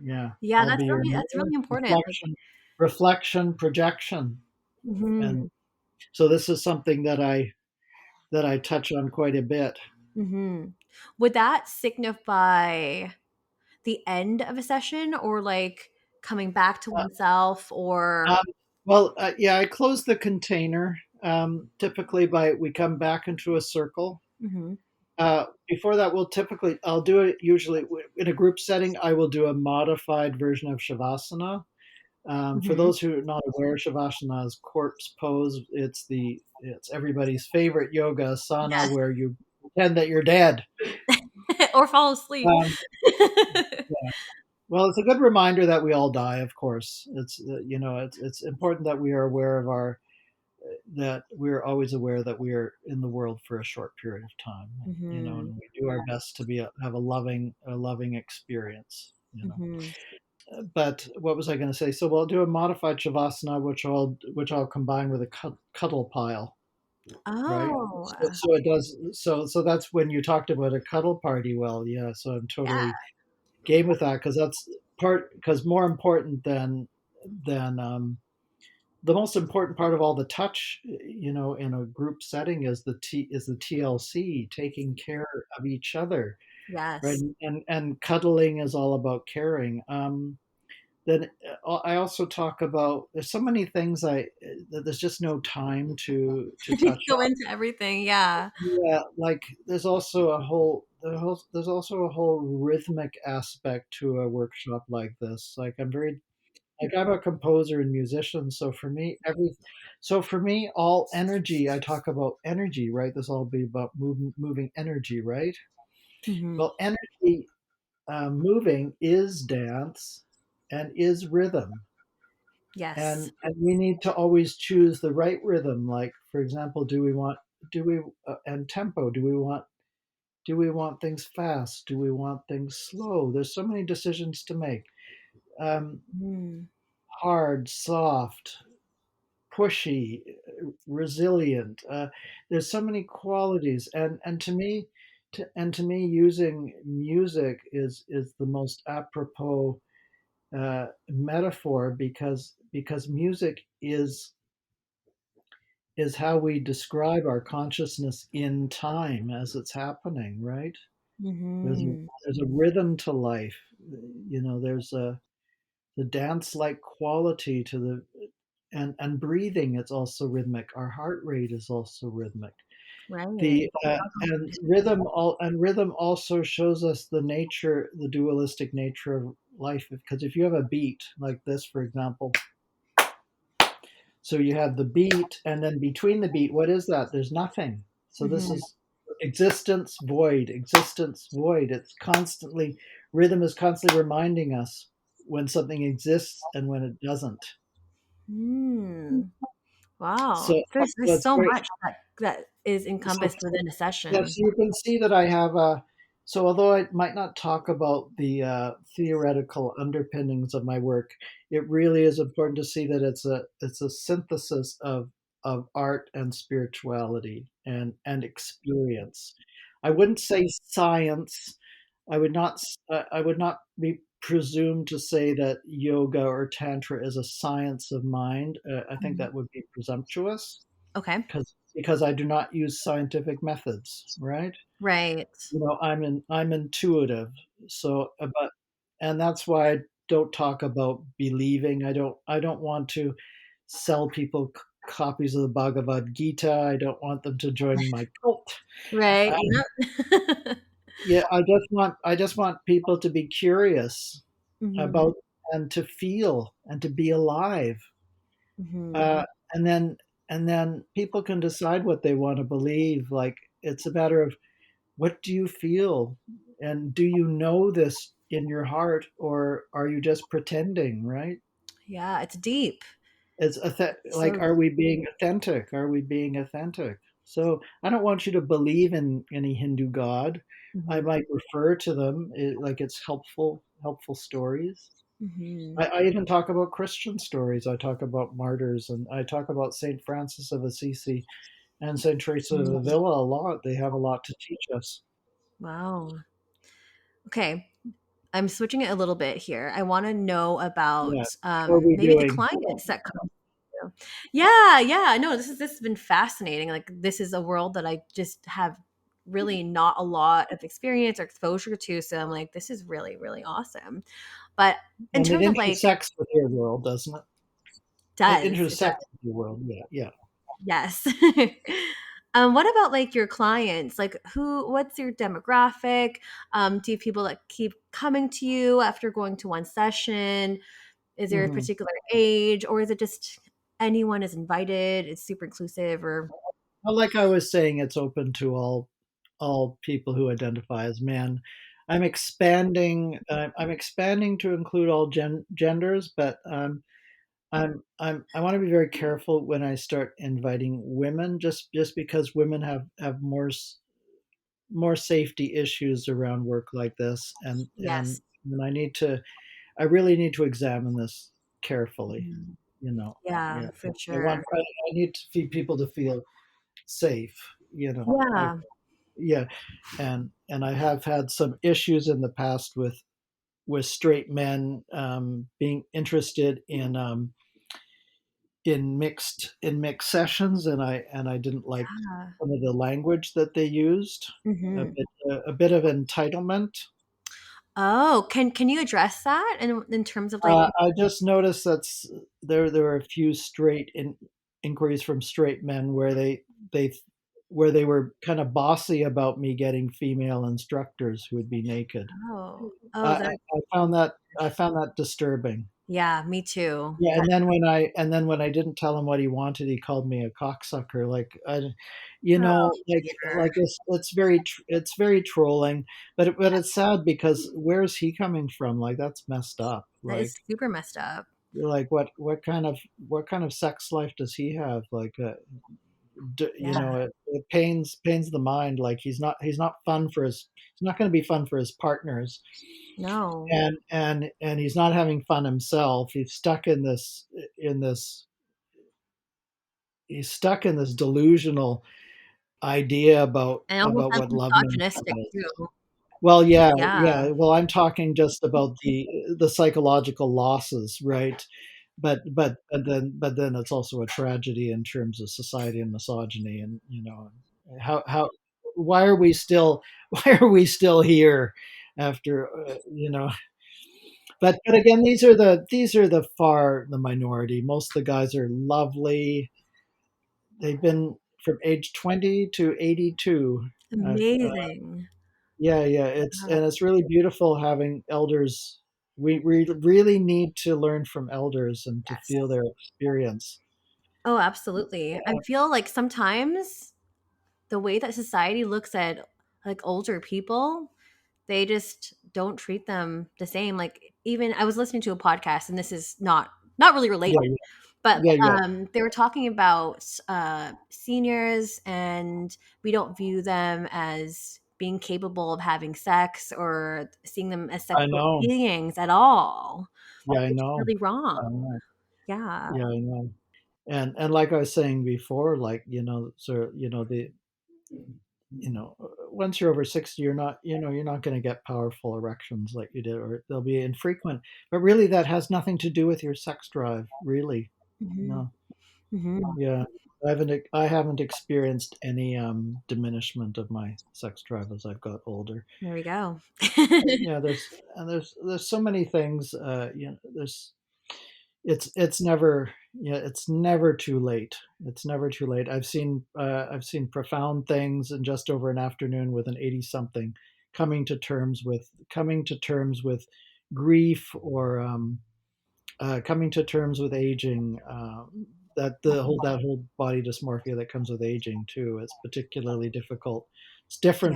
yeah, Yeah, I'll be your that's mirror. really important. Like, Reflection, projection. And mhm. so this is something that I touch on quite a bit. Mhm. Would that signify the end of a session or like coming back to Uh, oneself or um, well, yeah, I close the container, typically by we come back into a circle. Mhm. Before that, I'll do it usually in a group setting. I will do a modified version of Shavasana. For Mhm. those who are not aware, Shavasana is corpse pose. It's everybody's favorite yoga asana, Yes. where you pretend that you're dead. Or fall asleep. Um, yeah. Well, it's a good reminder that we all die. Of course, it's important that we are aware of that we're always aware that we are in the world for a short period of time, Mhm. and we do our best to have a loving experience. Mhm. But what was I going to say? So we'll do a modified shavasana, which I'll combine with a cuddle pile, right? Oh, So it does. So that's when you talked about a cuddle party. Well, yeah. So I'm yeah. totally game with that, because that's because more important than the most important part of all the touch, in a group setting is the TLC, taking care of each other, right? Yes. And cuddling is all about caring. Then I also talk about, there's so many things that there's just no time to touch Go on. into everything, yeah. Yeah, like there's also a whole rhythmic aspect to a workshop like this. I'm a composer and musician, so for me, all energy, I talk about energy, right? This all be about moving energy, right? Mhm. Well, energy, moving is dance and is rhythm, Yes. and we need to always choose the right rhythm. Like, for example, do we and tempo? Do we want Do we want things fast? Do we want things slow? There's so many decisions to make. Um, Mm. Hard, soft, pushy, resilient. There's so many qualities, and to me, using music is the most apropos metaphor, because music is how we describe our consciousness in time as it's happening, right? There's a, Mm-hmm. there's a rhythm to life. There's a the dance-like quality to the and breathing. It's also rhythmic. Our heart rate is also rhythmic. Right. The and rhythm also shows us the dualistic nature of life. Because if you have a beat like this, for example, so you have the beat, and then between the beat, what is that? There's nothing. So this Mm-hmm. is existence void, existence void. It's constantly Rhythm is constantly reminding us when something exists and when it doesn't. Mm. So, Wow. There's so it's so very much that is so encompassed within a Yes, session. you can see that I have a. So, although I might not talk about the theoretical underpinnings of my work, it really is important to see that it's a synthesis of art and spirituality and experience. I wouldn't say science. I would not be presumed to say that yoga or tantra is a science of mind. I think Mhm. that would be presumptuous, Okay. because I do not use scientific methods, right? Right. I'm intuitive. But and that's why I don't talk about believing. I don't want to sell people copies of the Bhagavad Gita. I don't want them to join my cult. Right. Um, Yep. yeah, I just want people to be curious Hmm. about, and to feel and to be alive. Hmm. Uh, and then people can decide what they want to believe. Like, it's a matter of, what do you feel, and do you know this in your heart, or are you just pretending, right? Yeah, it's deep. Like, So. are we being authentic? Are we being authentic? So I don't want you to believe in any Hindu god. I Hmm. might refer to them, like it's helpful stories. Hmm. I even talk about Christian stories. I talk about martyrs, and I talk about Saint Francis of Assisi and Saint Teresa of Avila a lot. They have a lot to teach us. Wow. Okay. I'm switching it a little bit here. I want to know Yeah. about How are we maybe the doing? clients that come to you. Yeah, yeah. No, this has been fascinating. Like this is a world that I just have really not a lot of experience or exposure to. So I'm like, this is really, really awesome. But in And it terms of like intersects with your world, doesn't it? It does it does. intersects with your world. Yeah, yeah. Yes. What about like your clients? Like what's your demographic? Do you have people that keep coming to you after going to one session? Is there a hmm particular age or is it just anyone is invited? It's super inclusive or Well, like I was saying, it's open to all people who identify as men. I'm expanding to include all genders, but I want to be very careful when I start inviting women, just because women have more safety issues around work like this, yes. and I really need to examine this carefully. Mhm. Yeah, Yeah, for I need to feed people to feel safe. You know, I yeah. Yeah, and I have had some issues in the past with straight men being interested in mixed sessions, and I didn't like Yeah. some of the language that they used. A Mhm. bit a bit of entitlement. Oh, can you address that in terms of like I just noticed there are a few inquiries from straight men they where they were kind of bossy about me getting female instructors who would be naked. oh I, that I I found that disturbing. yeah, me too. Yeah, That and then when I didn't tell him what he wanted, he called me a cocksucker. Like, oh, like it's very trolling, but it's sad, because where's he coming from? Like, that's messed up. that is super messed up. Like, what kind of sex life does he have? Like, Yeah. it pains the mind. Like he's not going to be fun for his partners, No. and he's not having fun himself. In this he's stuck in this delusional idea And almost about sounds what love means misogynistic to us. too. Well, yeah, Yeah. yeah. Well, I'm talking just about the psychological losses, right? But then it's also a tragedy in terms of society and misogyny, and how why are we still why are we still here after but again, these are the minority. Most of the guys are lovely. They've been from age 20 to 82. I've Amazing. Yeah, yeah, Wow. and it's really beautiful having elders. We really need to learn from elders and to feel Yes. their experience. Oh, absolutely. I feel like sometimes the way that society looks at like older people, they just don't treat them the same. Like even I was listening to a podcast, and this is not really Yeah, related, yeah, but yeah, yeah. they were talking about seniors, and we don't view them as being capable of having sex or seeing them as I sexual know. beings at all, Yeah, I which is know. really wrong. I know. Yeah. Yeah, I know. And like I was saying before, like the once you're over 60, you're not going to get powerful erections like you did, or they'll be infrequent. But really, that has nothing to do with your sex drive. Really, Hmm. no. Hmm. Yeah, I haven't experienced any diminishment of my sex drive as I've got older. There we go. Yeah, there's so many things. There's it's never it's never too late. It's never too late. I've seen profound things in just over an afternoon with an 80 something coming to terms with grief, or coming to terms with aging. That whole body dysmorphia that comes with aging too is particularly difficult. It's Yeah.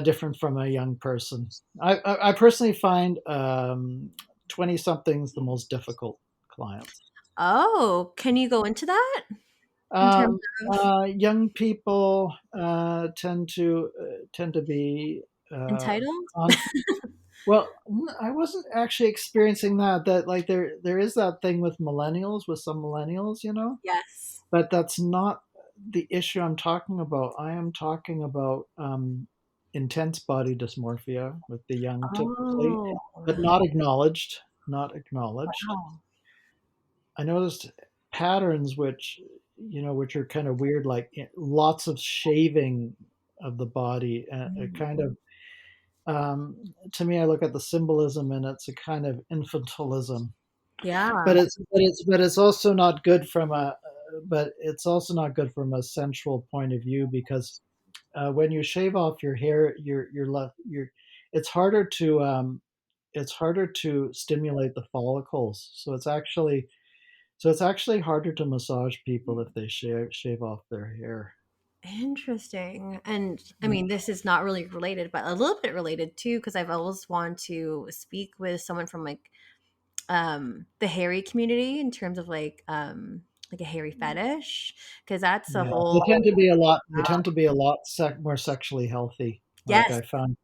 different from a young person. I personally find 20 somethings the most difficult clients. Oh, can you go into that in terms Um, of Young people tend to be uh, entitled? well, I wasn't actually experiencing that. That like there is that thing with millennials, with some millennials, Yes. but that's not the issue I'm talking about. I am talking about intense body dysmorphia with the young, typically, Oh, but not acknowledged. Not acknowledged. wow. I noticed patterns which are kind of weird, like lots of shaving of the body, Mm. kind of to me, I look at the symbolism, and it's a kind of infantilism. Yeah. But it's also not good from a but it's also not good from a sensual point of view, because when you shave off your hair, you're left you're it's harder to stimulate the follicles. So it's actually harder to massage people if they shave off their hair. Interesting. And I Yeah, mean, this is not really related, but a little bit related too, because I've always wanted to speak with someone from like the hairy community in terms of like a hairy fetish, because that's a yeah. whole They tend to be a lot more sexually healthy. Like yes, I found,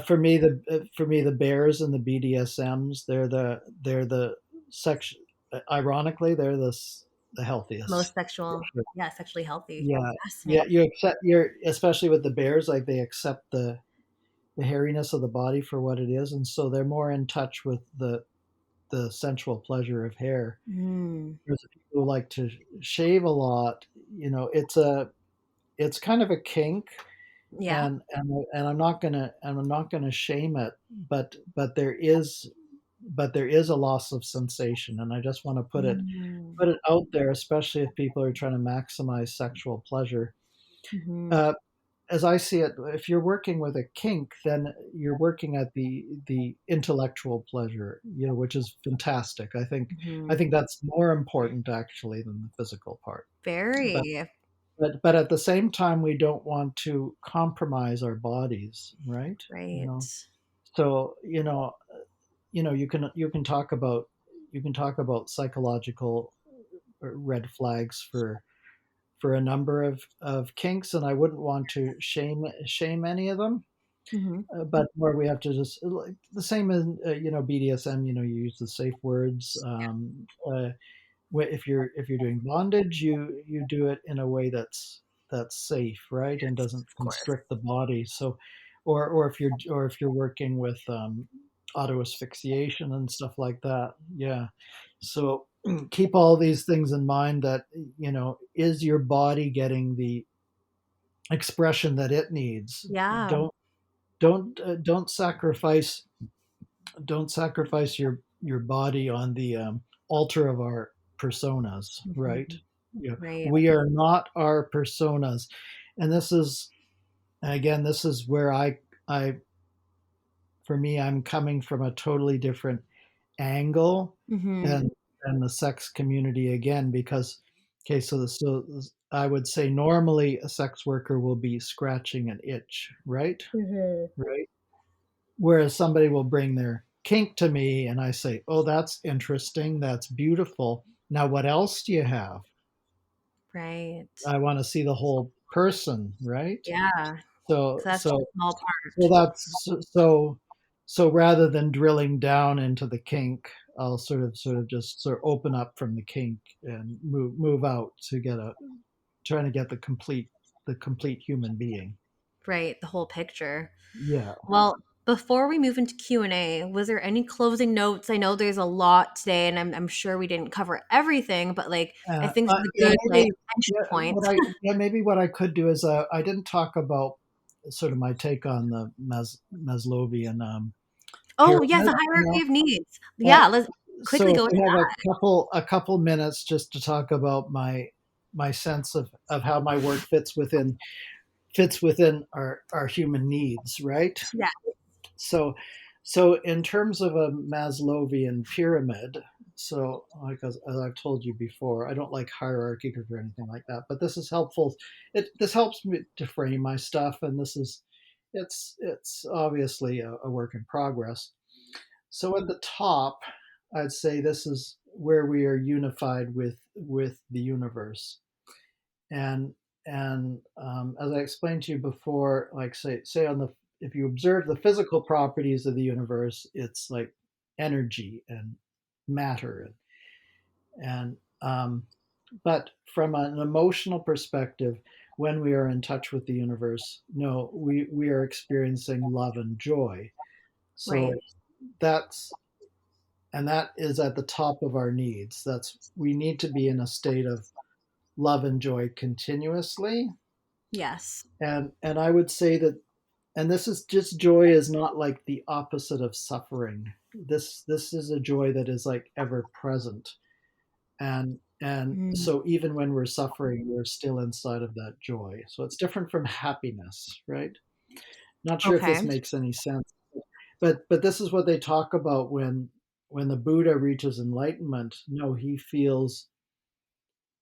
for me, the bears and the BDSMs, they're the sex. Ironically, they're the healthiest. most sexual, yeah, sexually healthy. Yeah, yeah. Fascinating. You accept you're especially with the bears, like they accept the hairiness of the body for what it is, and so they're more in touch with the sensual pleasure of hair. Mm, Whereas the people who like to shave a lot, it's kind of a kink, yeah. and I'm not gonna shame it, but there is a loss of sensation, and I just want to Mm, put it out there, especially if people are trying to maximize sexual pleasure. mhm, Uh, as I see it, if you're working with a kink, then you're working at the intellectual pleasure, which is fantastic. I mhm. think that's more important actually than the physical part. But Very but at the same time, we don't want to compromise our bodies, right? You right. know, so you can talk about psychological red flags for for a number of kinks, and I wouldn't want to shame any of them. Mm-hmm. But where we have to just like the same as BDSM, you use the safe words. If you're doing bondage, you do it in a way that's safe, right, and doesn't Of course. constrict the body. So, or if you're working with auto asphyxiation and stuff like that, yeah. So keep all these things in mind. That is your body getting the expression that it needs? Yeah. Don't sacrifice your body on the altar of our personas, right? Mhm. Yeah, Right. we are not our personas, and this is where I for me, I'm coming from a totally different angle Mm-hmm. than the sex community again, because okay, so I would say normally a sex worker will be scratching an itch, right? Mm-hmm. Right. Whereas somebody will bring their kink to me and I say, "Oh, that's interesting. That's beautiful. Now, what else do you have? Right. I want to see the whole person, right?" Yeah. So, So that's just so, a small so part. so rather than drilling down into the kink, I'll sort of just sort of open up from the kink and move out to trying to get the complete human being. Right. The whole picture. Yeah. Well, before we move into Q&A, was there any closing notes? I know there's a lot today, and I'm sure we didn't cover everything, but like I think some Yeah, good like maybe. entry Yeah, points. maybe what I could do is I didn't talk about sort of my take on the Maslowian Oh yes, pyramid. the hierarchy of needs. Uh, Yeah, let's quickly so if go into we have a that. couple minutes just to talk about my sense of how my work fits within our human needs, right? Yeah. So, so in terms of a Maslowian pyramid, so like as I've told you before, I don't like hierarchy or anything like that, but this is helpful. This helps me to frame my stuff, and it's obviously a work in progress. So at the top, I'd say this is where we are unified with the universe, and as I explained to you before, like say on the if you observe the physical properties of the universe, it's like energy and matter, and but from an emotional perspective, when we are in touch with the universe, no, we are experiencing love and joy. So Right. that's and that is at the top of our needs. That's we need to be in a state of love and joy continuously. Yes. And I would say that, and this is just joy is not like the opposite of suffering. This is a joy that is like ever present, and Mm, so even when we're suffering, we're still inside of that joy. So it's different from happiness, right? Not sure if okay. this makes any sense, but this is what they talk about when the Buddha reaches enlightenment. No, he feels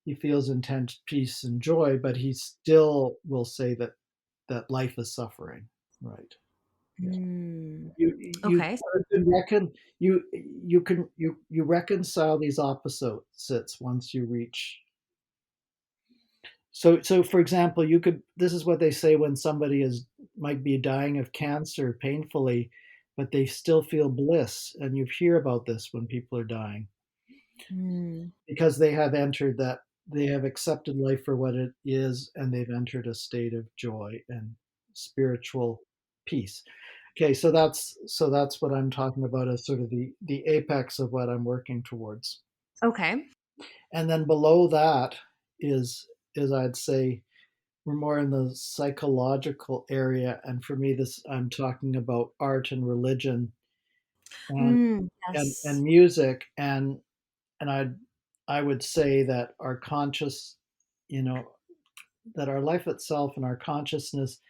intense peace and joy, but he still will say that life is suffering, right? Yeah. Mm, You okay. can you reconcile these opposites once you reach. So for example, you could this is what they say when somebody is might be dying of cancer painfully, but they still feel bliss, and you hear about this when people are dying Mm, because they have accepted life for what it is, and they've entered a state of joy and spiritual peace. Okay, so that's what I'm talking about as sort of the apex of what I'm working towards. okay. And then below that is I'd say we're more in the psychological area, and for me this I'm talking about art and religion and and Yes. music, and I would say that our conscious, you know, that our life itself and our consciousness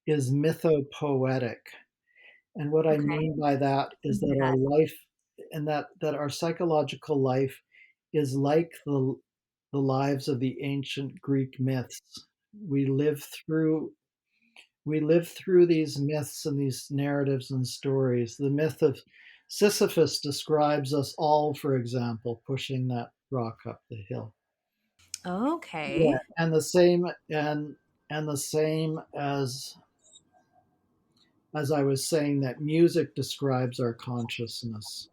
is mythopoetic. And what I Okay. mean by that is that our That. life and that our psychological life is like the lives of the ancient Greek myths. We live through we live through these myths and these narratives and stories. The myth of Sisyphus describes us all, for example, pushing that rock up the hill. Yeah, Okay. and the same as I was saying, that music describes our consciousness.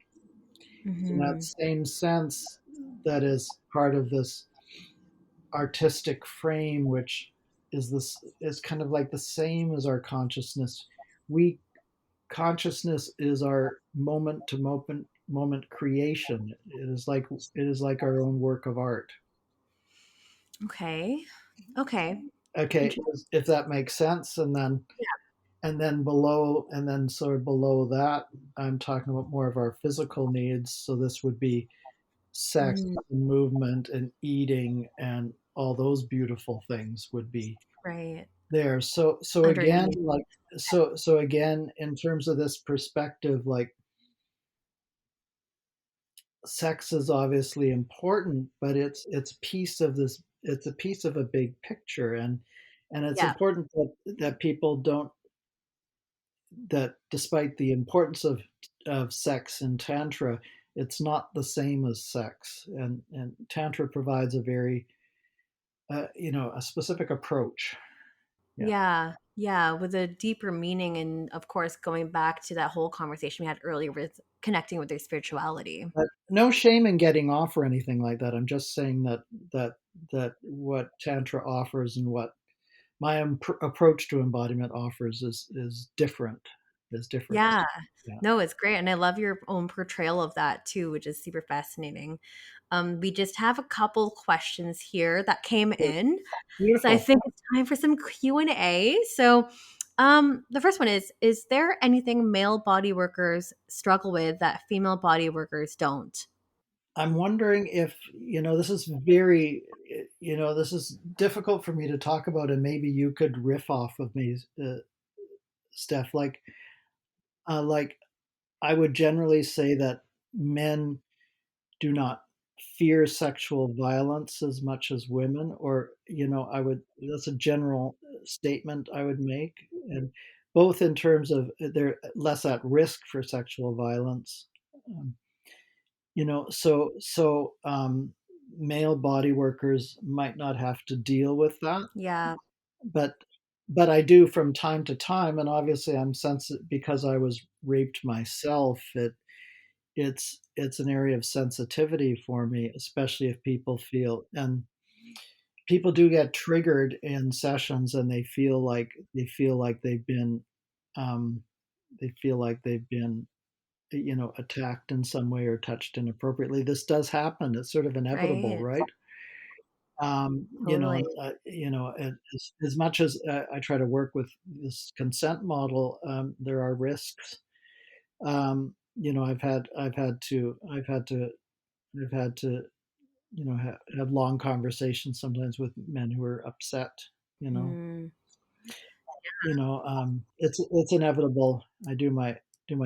In that Hmm. same sense, that is part of this artistic frame, which is kind of like the same as our consciousness. We Consciousness is our moment to moment creation. It is like our own work of art. Okay. Okay. Okay, Interesting. if that makes sense. And then sort of below that, I'm talking about more of our physical needs. So this would be sex Mm, and movement and eating and all those beautiful things would be right. there. So again, Underneath. like so again, in terms of this perspective, like sex is obviously important, but it's a piece of a big picture, and it's Yeah. important that people don't that despite the importance of sex in tantra, it's not the same as sex, and tantra provides a very a specific approach. Yeah, Yeah. Yeah. With a deeper meaning. And of course, going back to that whole conversation we had earlier with connecting with their spirituality. but no shame in getting off or anything like that. I'm just saying that that what tantra offers and what my approach to embodiment offers is different. Yeah. Yeah. No, it's great. And I love your own portrayal of that too, which is super fascinating. We just have a couple questions here that came in. So I Beautiful. think it's time for some Q&A. So the first one is there anything male body workers struggle with that female body workers don't? I'm wondering if, this is difficult for me to talk about, and maybe you could riff off of me, Steph. Like I would generally say that men do not fear sexual violence as much as women, or that's a general statement I would make, and both in terms of they're less at risk for sexual violence. Um, male body workers might not have to deal with that, Yeah, but I do from time to time, and obviously I'm sensitive because I was raped myself. It's an area of sensitivity for me, especially if people do get triggered in sessions, and they feel like um, they've been attacked in some way or touched inappropriately. This does happen. It's sort of inevitable, right. right? Totally. As much as I try to work with this consent model, there are risks. I've had to have long conversations sometimes with men who are upset. You know, Mm, it's inevitable. I do my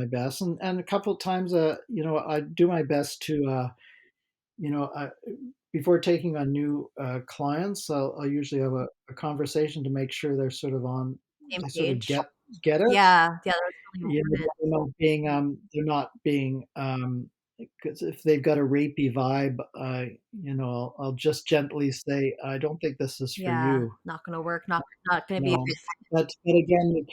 best, and a couple of times, I do my best to, before taking on new clients, I'll usually have a conversation to make sure same they sort of page. get it. Yeah, yeah, that's really important. They're not being, because if they've got a rapey vibe, I'll just gently say, I don't think this is for Yeah, you. not gonna work. Not gonna be a No, good. but again, you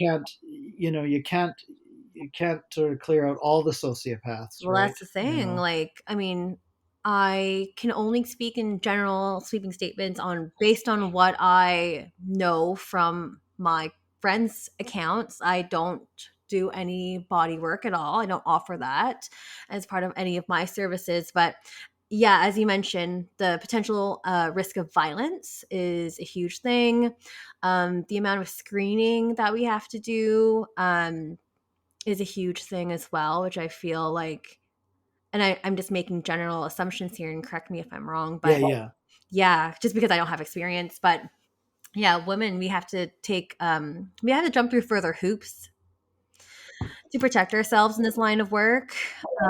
can't sort of clear out all the sociopaths, Well, right? that's the thing. Like, I mean, I can only speak in general sweeping statements on based on what I know from my friends' accounts. I don't do any body work at all. I don't offer that as part of any of my services. But yeah, as you mentioned, the potential risk of violence is a huge thing. The amount of screening that we have to do is a huge thing as well, which I feel like, and I'm just making general assumptions here and correct me if I'm wrong, Yeah, but yeah, yeah, just because I don't have experience. But yeah, women, we have to jump through further hoops to protect ourselves in this line of work,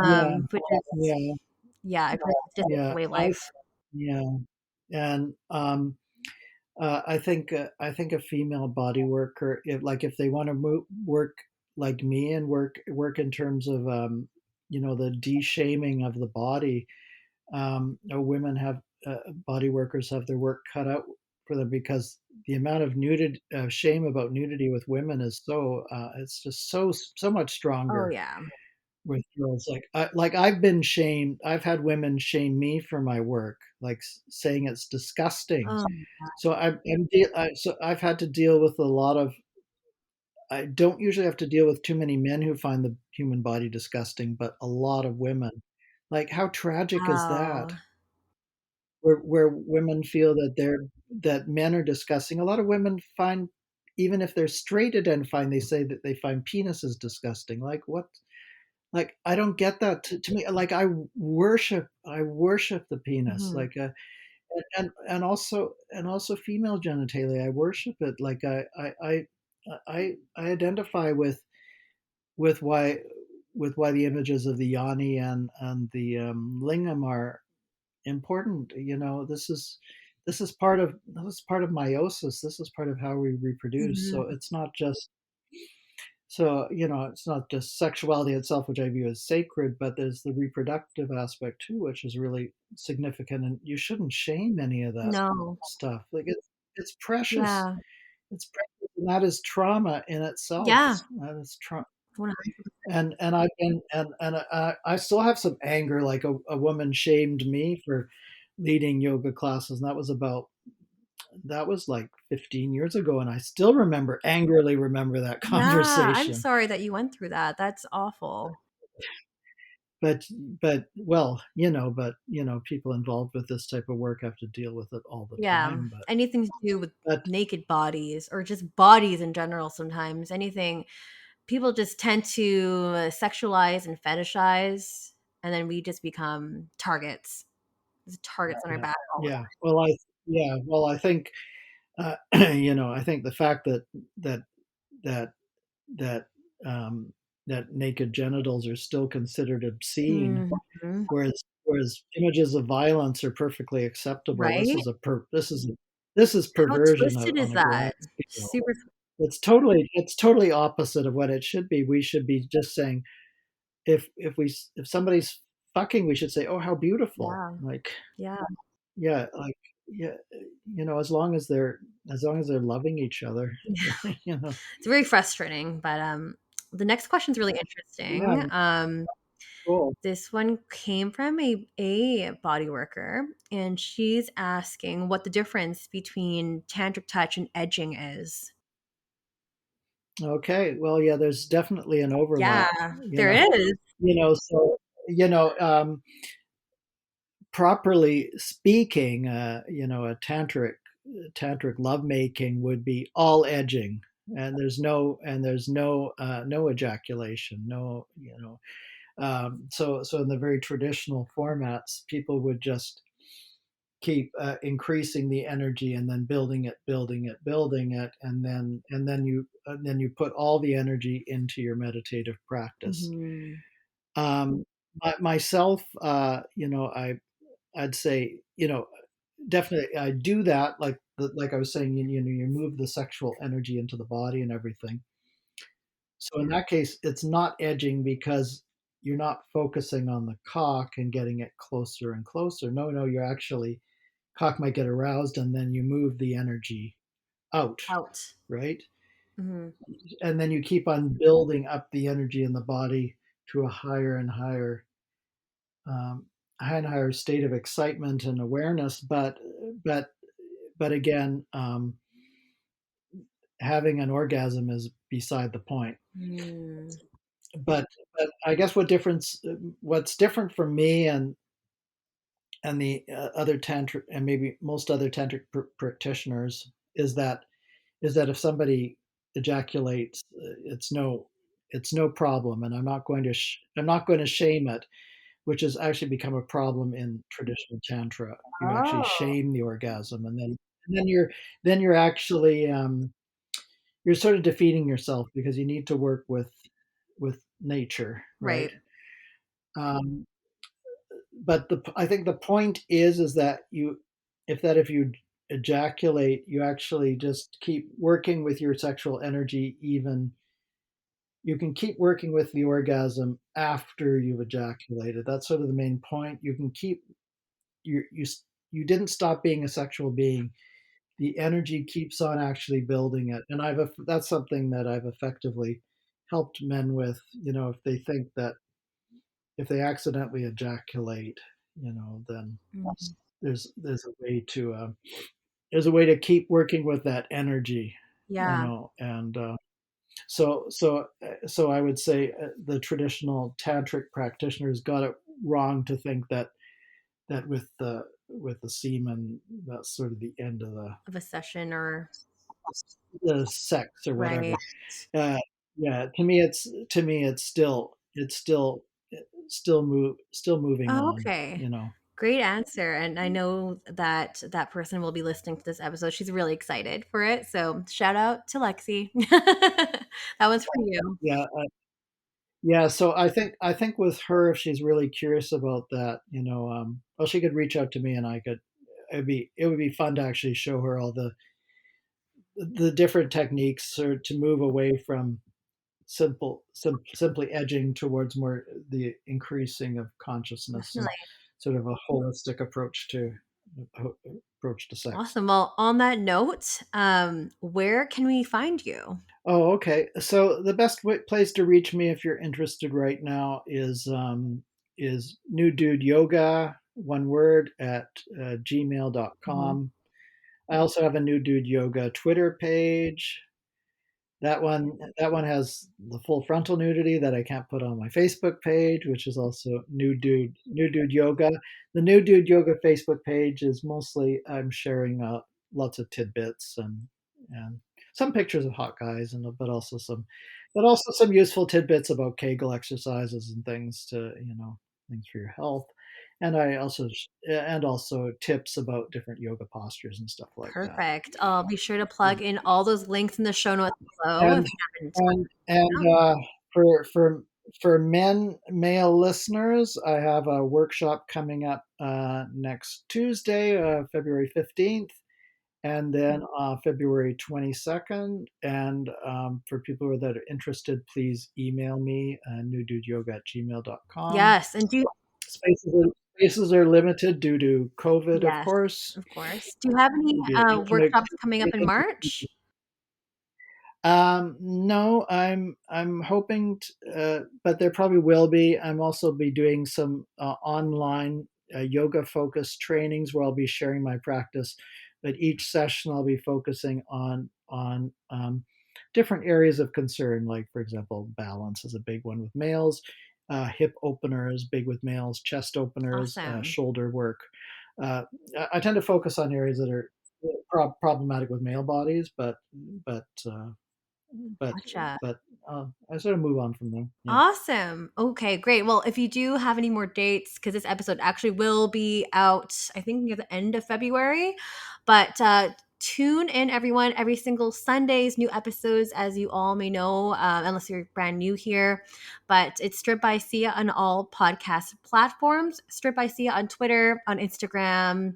yeah, which is, yeah, yeah, I feel like it's just the yeah. way of life. Yeah, and I think a female body worker, if they want to work like me and work in terms of the de-shaming of the body, women body workers have their work cut out for them, because the amount of shame about nudity with women is it's just so much Oh, stronger yeah. with girls. I've been shamed. I've had women shame me for my work, like saying it's disgusting. Oh, So so I've had to deal with a lot of. I don't usually have to deal with too many men who find the human body disgusting, but a lot of women. Like, how tragic is that? wow. Where women feel that men are disgusting. A lot of women find, even if they're straight identifying, they say that they find penises disgusting. Like, what? Like, I don't get that. To me, like, I worship the penis. Mhm. Like, and also female genitalia. I worship it. Like, I identify with why why the images of the yoni and the lingam are important. This is part of meiosis. This is part of how we reproduce. So Mhm. it's not just sexuality itself, which I view as sacred, but there's the reproductive aspect too, which is really significant. And you shouldn't shame any of that No. stuff. Like, it's precious. Yeah. It's precious, and that is trauma in itself. Yeah. That is trauma. 100%. And I've been and I still have some anger. Like, a woman shamed me for leading yoga classes, and that was like 15 years ago, and I still angrily remember that Yeah, I'm conversation. sorry that you went through that. That's awful. But people involved with this type of work have to deal with it all the Yeah. time. But Anything to do with but naked bodies or just bodies in general sometimes. Anything people just tend to sexualize and fetishize, and then we just become targets. There's targets on our yeah, back all the yeah. Well, I think I think the fact that that that um, that naked genitals are still considered obscene, time. Mhm. whereas images of violence are perfectly acceptable. Right? This is How perversion twisted is on a grand that? scale. Super It's totally opposite of what it should be. We should be just saying, if somebody's fucking, we should say, "Oh, how beautiful!" yeah. Like, Yeah. yeah, like, yeah, as long as they're loving each other, you know. It's very frustrating, but the next question's really Yeah, interesting. cool. This one came from a body worker, and she's asking what the difference between tantric touch and edging is. Okay, well, yeah, there's definitely an Yeah, overlap. there is. So you know, um, properly speaking, a tantric lovemaking would be all edging, and there's no ejaculation, no. So in the very traditional formats, people would just keep increasing the energy, and then building it, and then you put all the energy into your meditative practice. Mhm. Um, myself, I'd say, definitely I do that. Like I was saying, you move the sexual energy into the body and everything. So in that case, it's not edging, because you're not focusing on the cock and getting it closer and closer. No, you're actually, cock might get aroused, and then you move the energy out, Out. right? Mhm. And then you keep on building up the energy in the body to a um, higher and higher state of excitement and awareness. But but again, having an orgasm is beside the point. Mm. But I guess what's different for me and the other tantric, and maybe most other tantric practitioners, is that if somebody ejaculates, it's no problem, and I'm not going to shame it, which has actually become a problem in traditional tantra. You actually Oh, shame the orgasm, and then you're actually, you're sort of defeating yourself, because you need to work with nature, right? right. Um, but I think the point is that if you ejaculate, you actually just keep working with your sexual energy. Even you can keep working with the orgasm after you've ejaculated. That's sort of the main point. You can keep you you didn't stop being a sexual being. The energy keeps on actually building it, and that's something that I've effectively helped men with. If they think that if they accidentally ejaculate, then there's a way to keep working with that energy, Yeah. and so I would say the traditional tantric practitioners got it wrong to think that with the semen, that's sort of the end of Of a session or the sex or whatever. right. Uh, yeah, to me it's still moving Oh, on. okay. Great answer. And I know that that person will be listening to this episode. She's really excited for it. So shout out to Lexi. That one's for you. Yeah, yeah. So I think with her, if she's really curious about that, well, she could reach out to me, and I could. It would be fun to actually show her all the different techniques, or to move away from simply edging towards more the increasing of consciousness, and Definitely. sort of a holistic approach to sex. Awesome. Well, on that note, where can we find you? Oh, okay. So the best place to reach me, if you're interested right now, is Nude Yoga, one word, at Mhm. gmail.com. I also have a Nude Yoga Twitter page. That one has the full frontal nudity that I can't put on my Facebook page, which is also Nude Yoga. The Nude Yoga Facebook page is mostly I'm sharing lots of tidbits, and some pictures of hot guys, but also some useful tidbits about Kegel exercises and things for your health. And also tips about different yoga postures and stuff like that. Perfect. I'll be sure to plug in all those links in the show notes below if And you haven't. and for male listeners, I have a workshop coming up next Tuesday, February 15th, and then February 22nd. And for people that are interested, please email me, nudeyoga@gmail.com. Yes. And Spaces are limited due to COVID, of yes, course. of course. Do you have any workshops coming up in March? No, I'm hoping, but there probably will be. I'm also be doing some online yoga focused trainings where I'll be sharing my practice. But each session I'll be focusing on different areas of concern. Like, for example, balance is a big one with males. Hip openers, big with males. Chest openers, Awesome. shoulder work. Uh, I tend to focus on areas that are problematic with male bodies, but but Gotcha. but I sort of move on from there. Yeah. Awesome. Okay, great. Well, if you do have any more dates, because this episode actually will be out, I think near the end of February, but tune in, everyone, every single Sunday's new episodes, as you all may know, unless you're brand new here. But it's Strip by Sia on all podcast platforms, Strip by Sia on Twitter, on Instagram.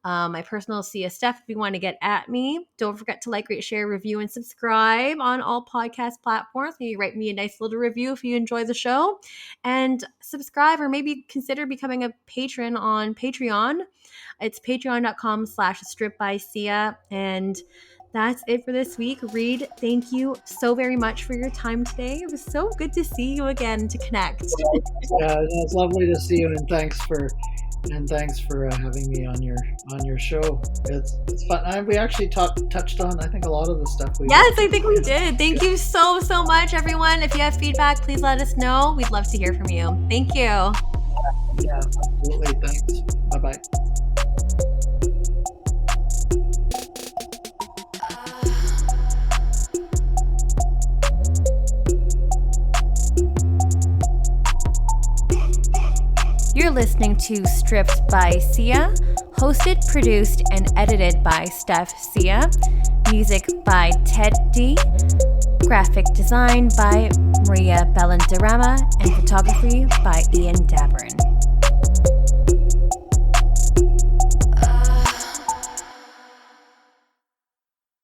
My personal Sia Steph, if you want to get at me. Don't forget to like, rate, share, review, and subscribe on all podcast platforms. Maybe write me a nice little review if you enjoy the show. And subscribe, or maybe consider becoming a patron on Patreon. It's patreon.com/stripbysia. And that's it for this week. Reid, thank you so very much for your time today. It was so good to see you again, to connect. Yeah, it's lovely to see you, and thanks for having me on your show. It's fun. We actually touched on, I think, a lot of the stuff we. Yes, I think we did. Thank you so much, everyone. If you have feedback, please let us know. We'd love to hear from you. Thank you. Yeah, absolutely. Thanks. Bye-bye. You're listening to Stripped by Sia, hosted, produced, and edited by Steph Sia. Music by Ted D. Graphic design by Maria Bellandarama, and photography by Ian Dabrin.